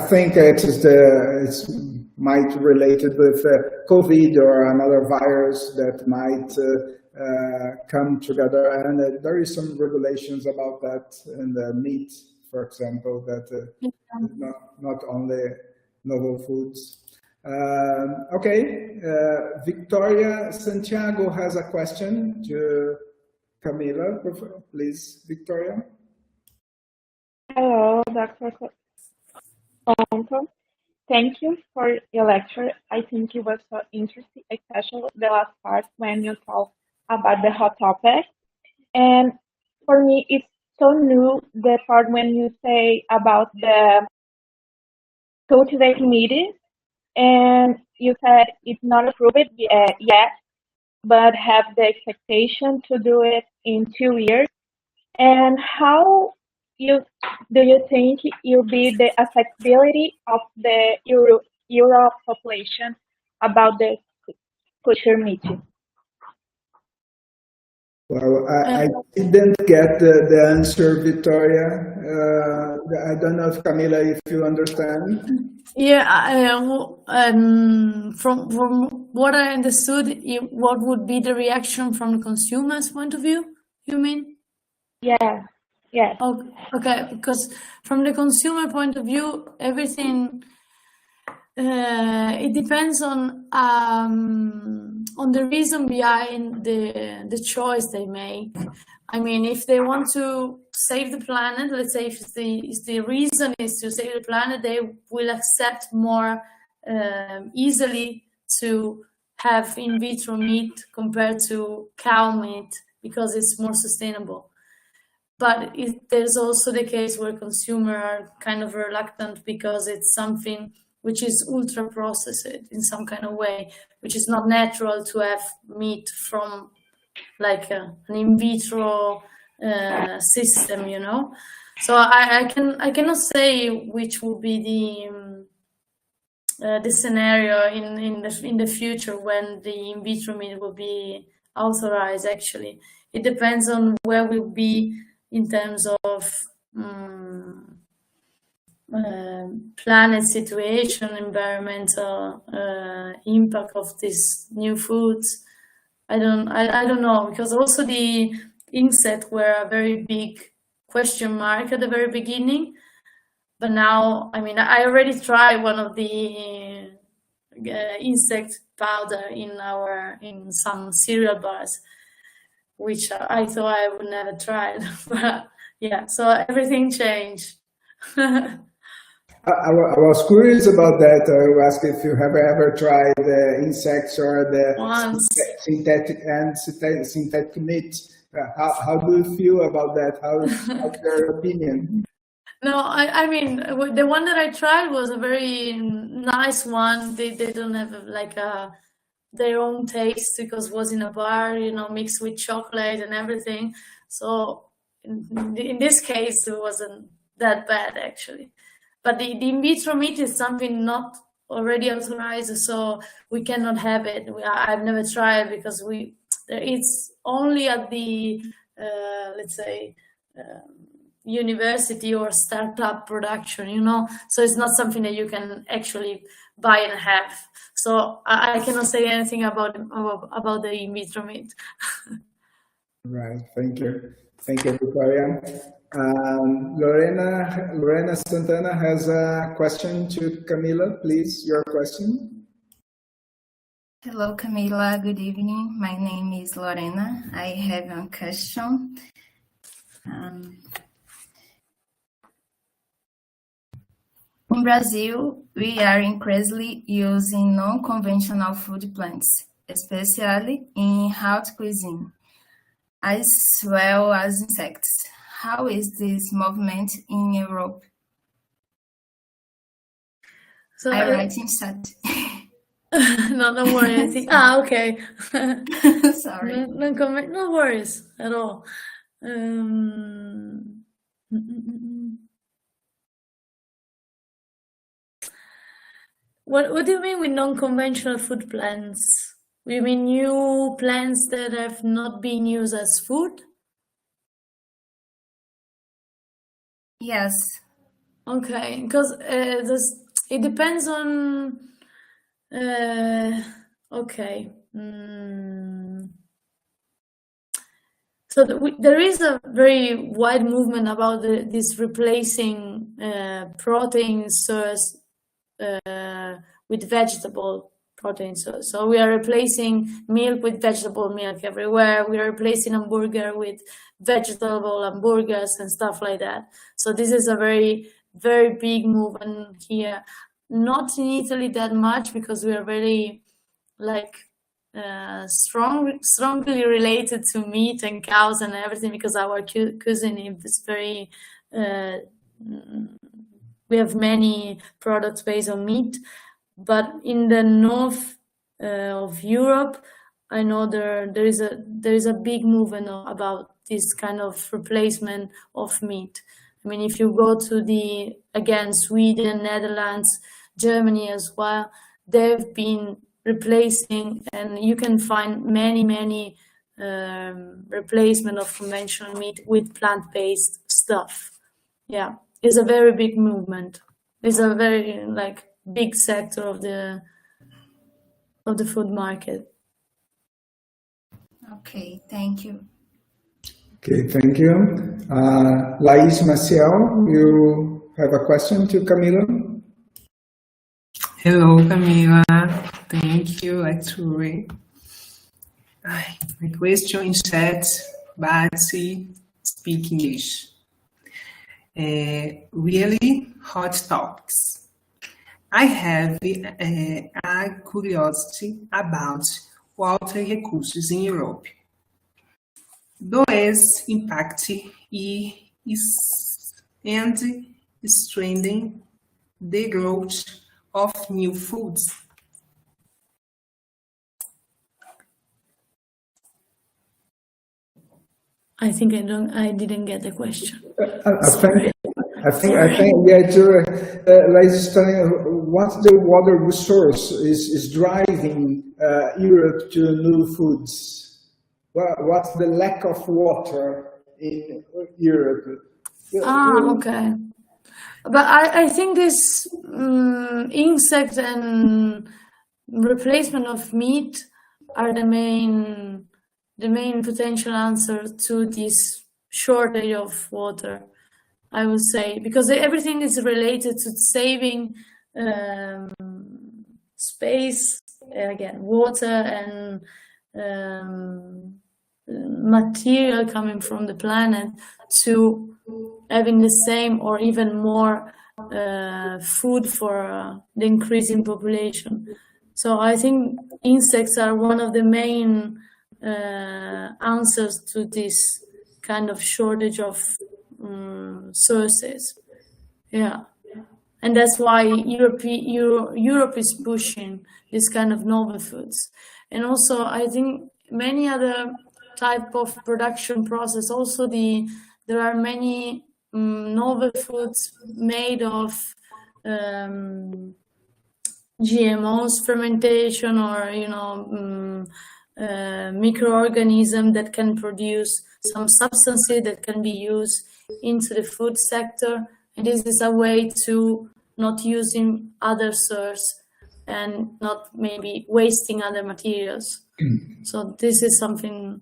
think it's might related with COVID or another virus that might come together, and there is some regulations about that in the meat, for example, that not only novel foods. Okay, Victoria Santiago has a question to Camilla. Please, Victoria.
Hello, Dr. Conto. Thank you for your lecture. I think it was so interesting, especially the last part when you talk about the hot topic. And for me, it's so new, the part when you say about the cultivating media, and you said it's not approved yet, but have the expectation to do it in 2 years. And how do you think it will be the accessibility of the Europe population about the kosher meat?
Well, I didn't get the answer, Victoria. I don't know if Camilla, if you understand.
Yeah, from what I understood, what would be the reaction from the consumer's point of view, you mean?
Yeah. Yes.
Okay, because from the consumer point of view, everything it depends on the reason behind the choice they make. I mean, if they want to save the planet, let's say if the reason is to save the planet, they will accept more easily to have in vitro meat compared to cow meat because it's more sustainable. But there's also the case where consumers are kind of reluctant because it's something which is ultra processed in some kind of way, which is not natural to have meat from like an in vitro system, you know. So I cannot say which will be the scenario in the future when the in vitro meat will be authorized. Actually, it depends on where we'll be in terms of planet situation, environmental impact of these new foods. I don't know, because also the insects were a very big question mark at the very beginning. But now, I mean, I already tried one of the insect powder in some cereal bars, which I thought I would never try. But yeah, so everything changed.
I was curious about that. I asked if you have ever tried the insects or the synthetic meat. How do you feel about that? How's your opinion?
No, I mean, the one that I tried was a very nice one. They don't have like their own taste because it was in a bar, you know, mixed with chocolate and everything. So in this case, it wasn't that bad actually. But the in vitro meat is something not already authorized, so we cannot have it. I've never tried because it's only at the let's say university or startup production, you know. So it's not something that you can actually buy and have. So I cannot say anything about the in vitro meat.
Right. Thank you, Victoria. Lorena Santana has a question to Camilla. Please, your question.
Hello, Camilla. Good evening. My name is Lorena. I have a question. In Brazil, we are increasingly using non-conventional food plants, especially in haute cuisine, as well as insects. How is this movement in Europe?
So
I write in chat.
No, don't worry. Okay.
Sorry.
No worries at all. What do you mean with non-conventional food plants? You mean new plants that have not been used as food?
Yes.
Okay, because it depends on. Okay. So there is a very wide movement about this replacing protein source with vegetable protein source. So we are replacing milk with vegetable milk everywhere. We are replacing hamburger with vegetable hamburgers and stuff like that. So this is a very, very big movement here. Not in Italy that much because we are very like strongly related to meat and cows and everything because our cuisine is very we have many products based on meat. But in the north of Europe, I know there is a big movement about this kind of replacement of meat. I mean, if you go to Sweden, Netherlands, Germany as well, they've been replacing, and you can find many replacement of conventional meat with plant-based stuff. Yeah, it's a very big movement. It's a very big sector of the food market.
Okay, thank you.
Okay, thank you. Laís Maciel, you have a question to Camilla?
Hello, Camilla. Thank you, actually. My question is chat, but speak English. Really hot topics. I have a curiosity about water recursos in Europe. Does impact and strengthen the growth of new foods?
I think I didn't get the question.
I think Laís, what the water resource is driving Europe to new foods? What's the lack of water in Europe?
Okay. But I think this insect and replacement of meat are the main potential answer to this shortage of water, I would say, because everything is related to saving space, again, water and material coming from the planet, to having the same or even more food for the increasing population. So I think insects are one of the main answers to this kind of shortage of sources. Yeah. And that's why Europe is pushing this kind of novel foods. And also, I think many other type of production process, also there are many novel foods made of GMOs, fermentation, or microorganism that can produce some substances that can be used into the food sector. And this is a way to not using other source and not maybe wasting other materials. So this is something.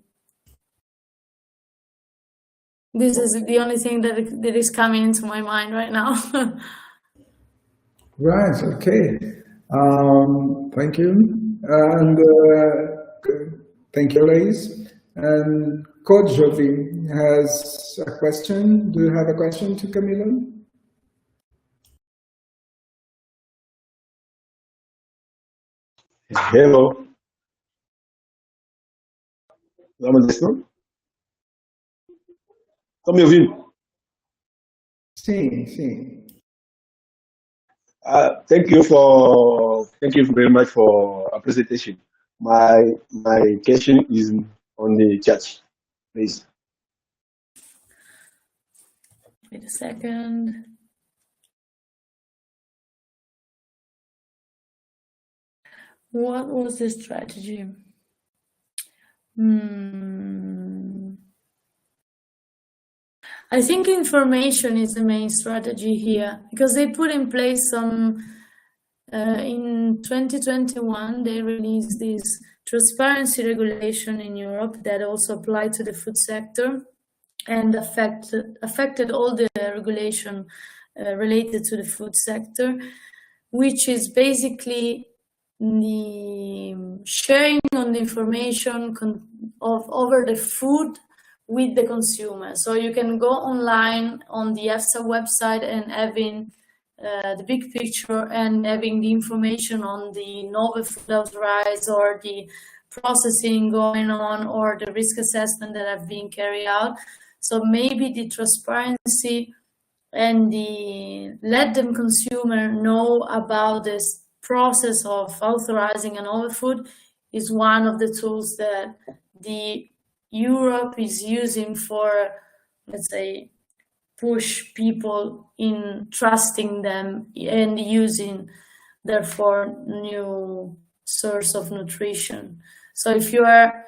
This is the only thing that is coming into my mind right now.
Right. Okay. Thank you. And thank you, ladies. And Coach Jovi has a question. Do you have a question to Camilla?
Hello. Estão me ouvindo?
Sim, sim.
Thank you very much for a presentation. My question is on the chat, please.
Wait a second. What was the strategy? I think information is the main strategy here, because they put in place some, in 2021, they released this transparency regulation in Europe that also applied to the food sector and affected all the regulation related to the food sector, which is basically the sharing on the information over the food with the consumer. So you can go online on the EFSA website and having the big picture and having the information on the novel food authorized or the processing going on or the risk assessment that have been carried out. So maybe the transparency and the let the consumer know about this process of authorizing a novel food is one of the tools that the Europe is using for, let's say, push people in trusting them and using, therefore, new source of nutrition. So if you are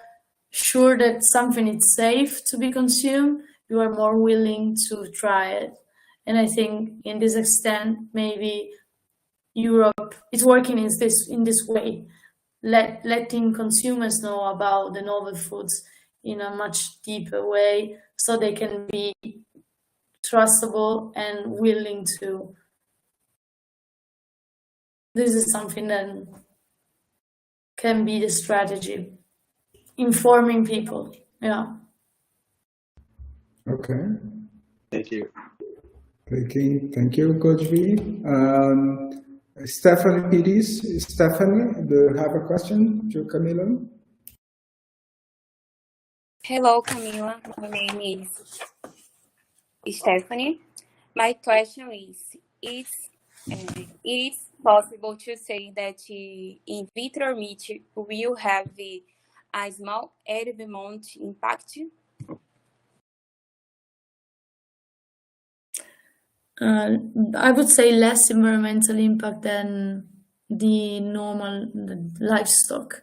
sure that something is safe to be consumed, you are more willing to try it. And I think in this extent, maybe Europe is working in this way, letting consumers know about the novel foods in a much deeper way, so they can be trustable and willing to. This is something that can be the strategy, informing people. Yeah.
Okay.
Thank you.
Thank you, Coach V. Stephanie Pires. Stephanie, do you have a question to Camilla?
Hello, Camilla. My name is Stephanie. My question is it possible to say that in vitro meat will have a small environmental impact?
I would say less environmental impact than the normal livestock,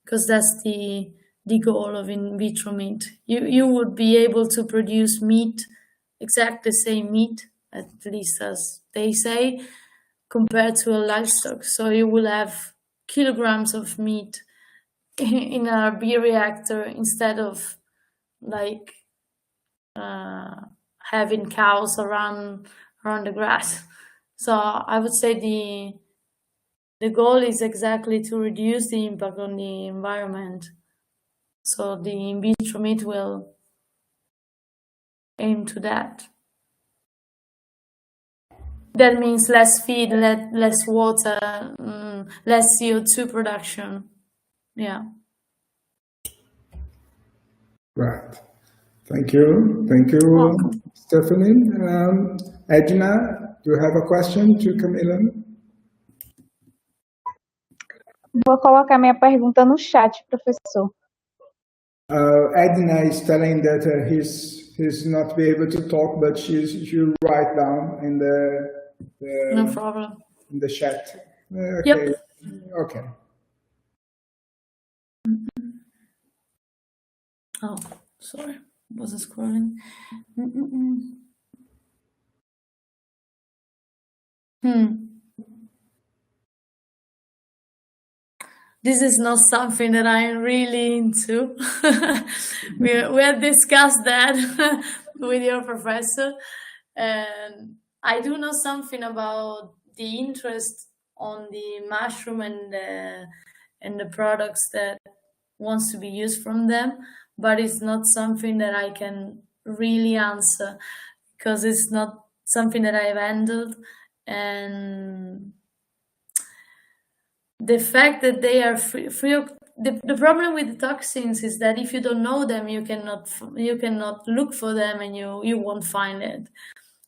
because that's the goal of in vitro meat. You would be able to produce meat, exactly the same meat, at least as they say, compared to a livestock. So you will have kilograms of meat in a bioreactor instead of like having cows around the grass. So I would say the goal is exactly to reduce the impact on the environment. So the in vitro meat will aim to that. That means less feed, less water, less CO2 production. Yeah.
Right. Thank you. Thank you,
Welcome.
Stephanie. Edna, do you have a question to Camilla?
Vou colocar minha pergunta no chat, professor.
Edna is telling that he's not be able to talk, but she'll write down in
No problem.
in the chat. Okay.
Yep.
Okay.
Oh, sorry. Wasn't scrolling. This is not something that I'm really into. we had discussed that with your professor, and I do know something about the interest on the mushroom and the products that wants to be used from them, but it's not something that I can really answer because it's not something that I've handled. And the fact that they are free of, the problem with the toxins is that if you don't know them, you cannot look for them, and you won't find it.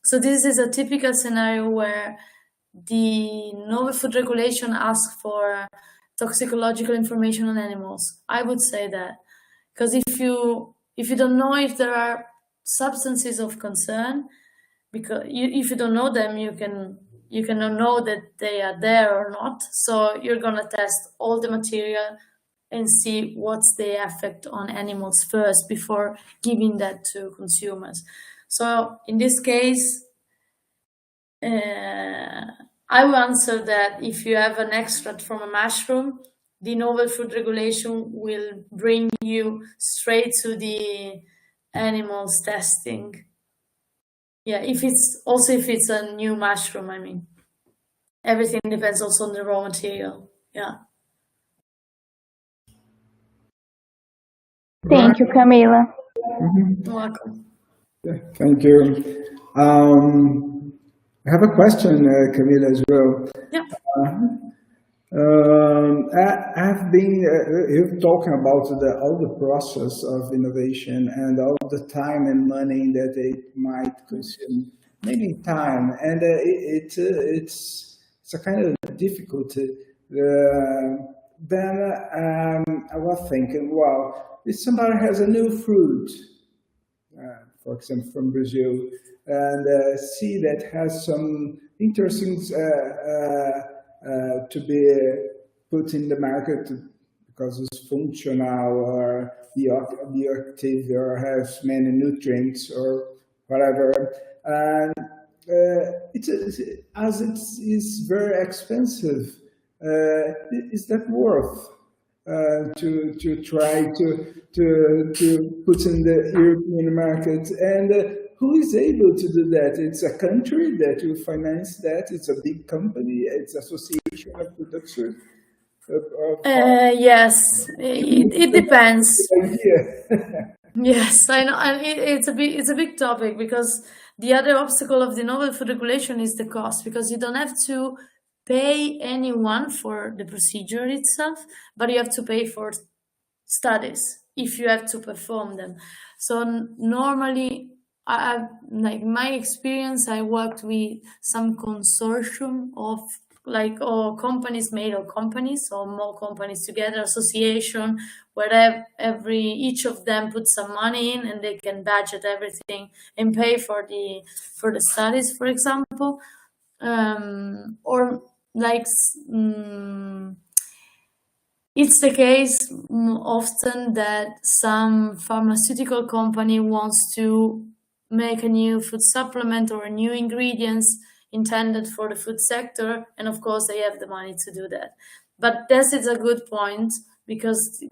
So this is a typical scenario where the novel food regulation asks for toxicological information on animals. I would say that because if you don't know if there are substances of concern, because if you don't know them, you cannot know that they are there or not. So you're gonna test all the material and see what's the effect on animals first before giving that to consumers. So in this case, I will answer that if you have an extract from a mushroom, the novel food regulation will bring you straight to the animals testing. Yeah, if it's a new mushroom, I mean, everything depends also on the raw material. Yeah.
Thank you, Camilla.
You're welcome.
Yeah, thank you. I have a question, Camilla, as well.
Yeah.
I've been you're talking about all the process of innovation and all the time and money that it might consume, maybe time, and it's a kind of difficulty. Then I was thinking, well, if somebody has a new fruit, for example, from Brazil, and see that has some interesting to be put in the market because it's functional or bioactive or has many nutrients or whatever. And as it is very expensive, is that worth to try to put in the European market? And who is able to do that? It's a country that will finance that. It's a big company. It's association of producers.
Yes, it depends.
Yeah.
Yes, I know, and it's a big topic because the other obstacle of the novel food regulation is the cost, because you don't have to pay anyone for the procedure itself, but you have to pay for studies if you have to perform them. So normally, like my experience, I worked with some consortium of or companies made of companies or more companies together, association, where each of them puts some money in and they can budget everything and pay for the studies, for example, or it's the case often that some pharmaceutical company wants to make a new food supplement or new ingredients intended for the food sector, and of course they have the money to do that. But this is a good point, because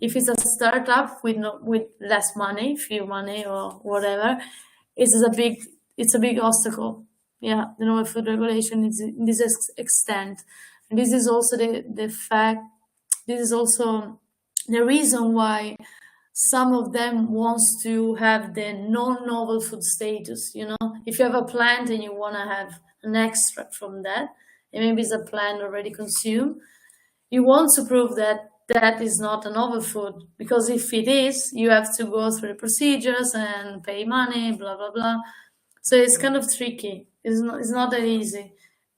if it's a startup with less money, few money or whatever, it's a big obstacle. Yeah, the novel food regulation is in this extent. And this is also the fact, this is also the reason why some of them wants to have the non-novel food status. You know, if you have a plant and you want to have an extract from that, and maybe it's a plant already consumed, you want to prove that that is not a novel food, because if it is, you have to go through the procedures and pay money, blah blah blah. So it's kind of tricky. It's not that easy.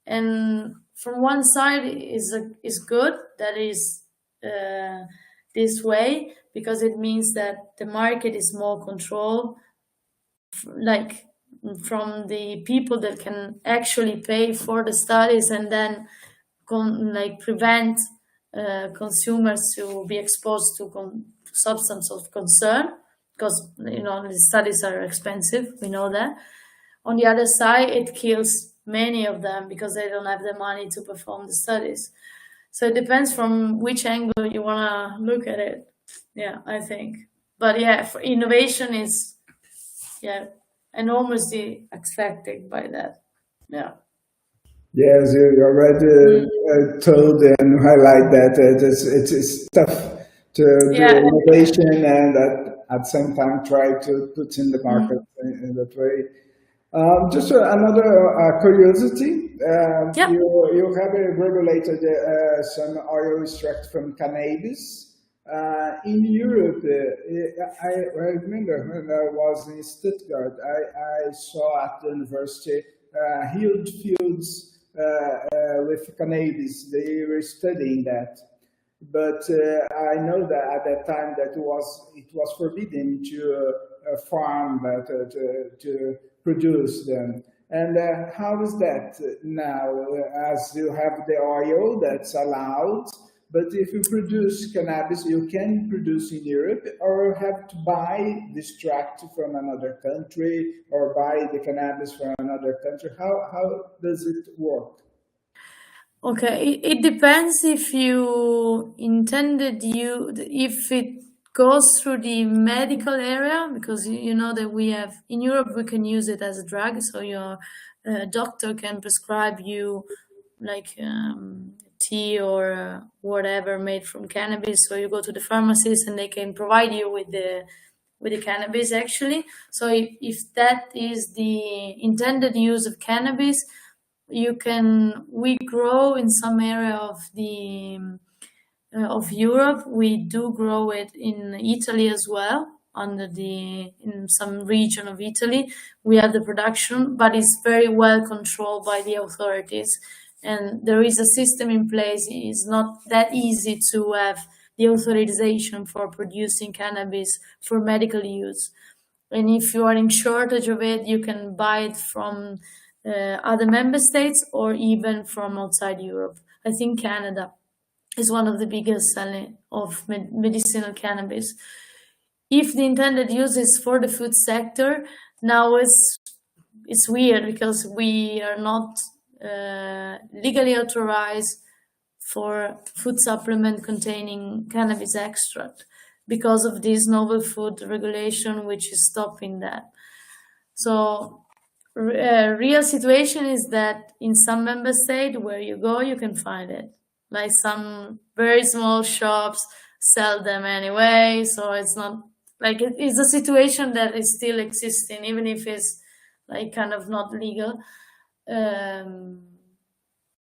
And from one side, is good that is this way, because it means that the market is more controlled, like from the people that can actually pay for the studies, and then prevent consumers to be exposed to substance of concern, because the studies are expensive. We know that. On the other side, it kills many of them because they don't have the money to perform the studies. So it depends from which angle you want to look at it. Yeah, I think. But yeah, for innovation is enormously affected by that. Yeah.
Yes, you already told and highlight that it's tough to do innovation and at some time try to put in the market in that way. Just another curiosity. You have regulated some oil extract from cannabis. In Europe, I remember when I was in Stuttgart, I saw at the university huge fields with cannabis. They were studying that. But I know that at that time that it was forbidden to farm, to produce them. And how is that now? As you have the oil that's allowed, but if you produce cannabis, you can produce in Europe, or you have to buy the extract from another country, or buy the cannabis from another country. How does it work?
Okay, it depends if if it goes through the medical area, because you know that we have in Europe, we can use it as a drug, so your doctor can prescribe you like tea or whatever made from cannabis. So you go to the pharmacist and they can provide you with the cannabis actually. So if that is the intended use of cannabis, we grow in some area of Europe. We do grow it in Italy as well, in some region of Italy. We have the production, but it's very well controlled by the authorities. And there is a system in place. It's not that easy to have the authorization for producing cannabis for medical use. And if you are in shortage of it, you can buy it from other member states or even from outside Europe. I think Canada is one of the biggest selling of medicinal cannabis. If the intended use is for the food sector, now it's weird because we are not legally authorized for food supplement containing cannabis extract because of this novel food regulation, which is stopping that. So real situation is that in some member state where you go, you can find it. Like some very small shops sell them anyway. So it's not like it's a situation that is still existing, even if it's like kind of not legal.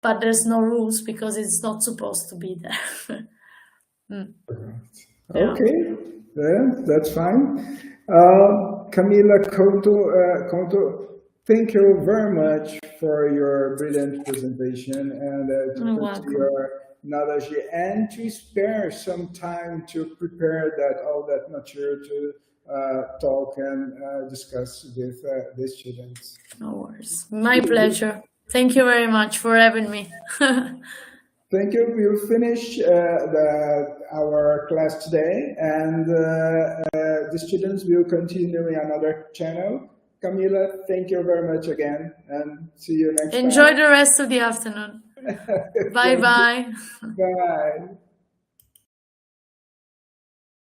But there's no rules because it's not supposed to be there.
Okay, that's fine. Camilla, Conto, thank you very much for your brilliant presentation and to put your knowledge and to spare some time to prepare all that material to talk and discuss with the students.
No worries. My pleasure. Thank you very much for having me.
Thank you. We'll finish our class today, and the students will continue in another channel. Camilla, thank you very much again, and see you next time.
Enjoy the rest of the afternoon. Bye-bye.
Bye.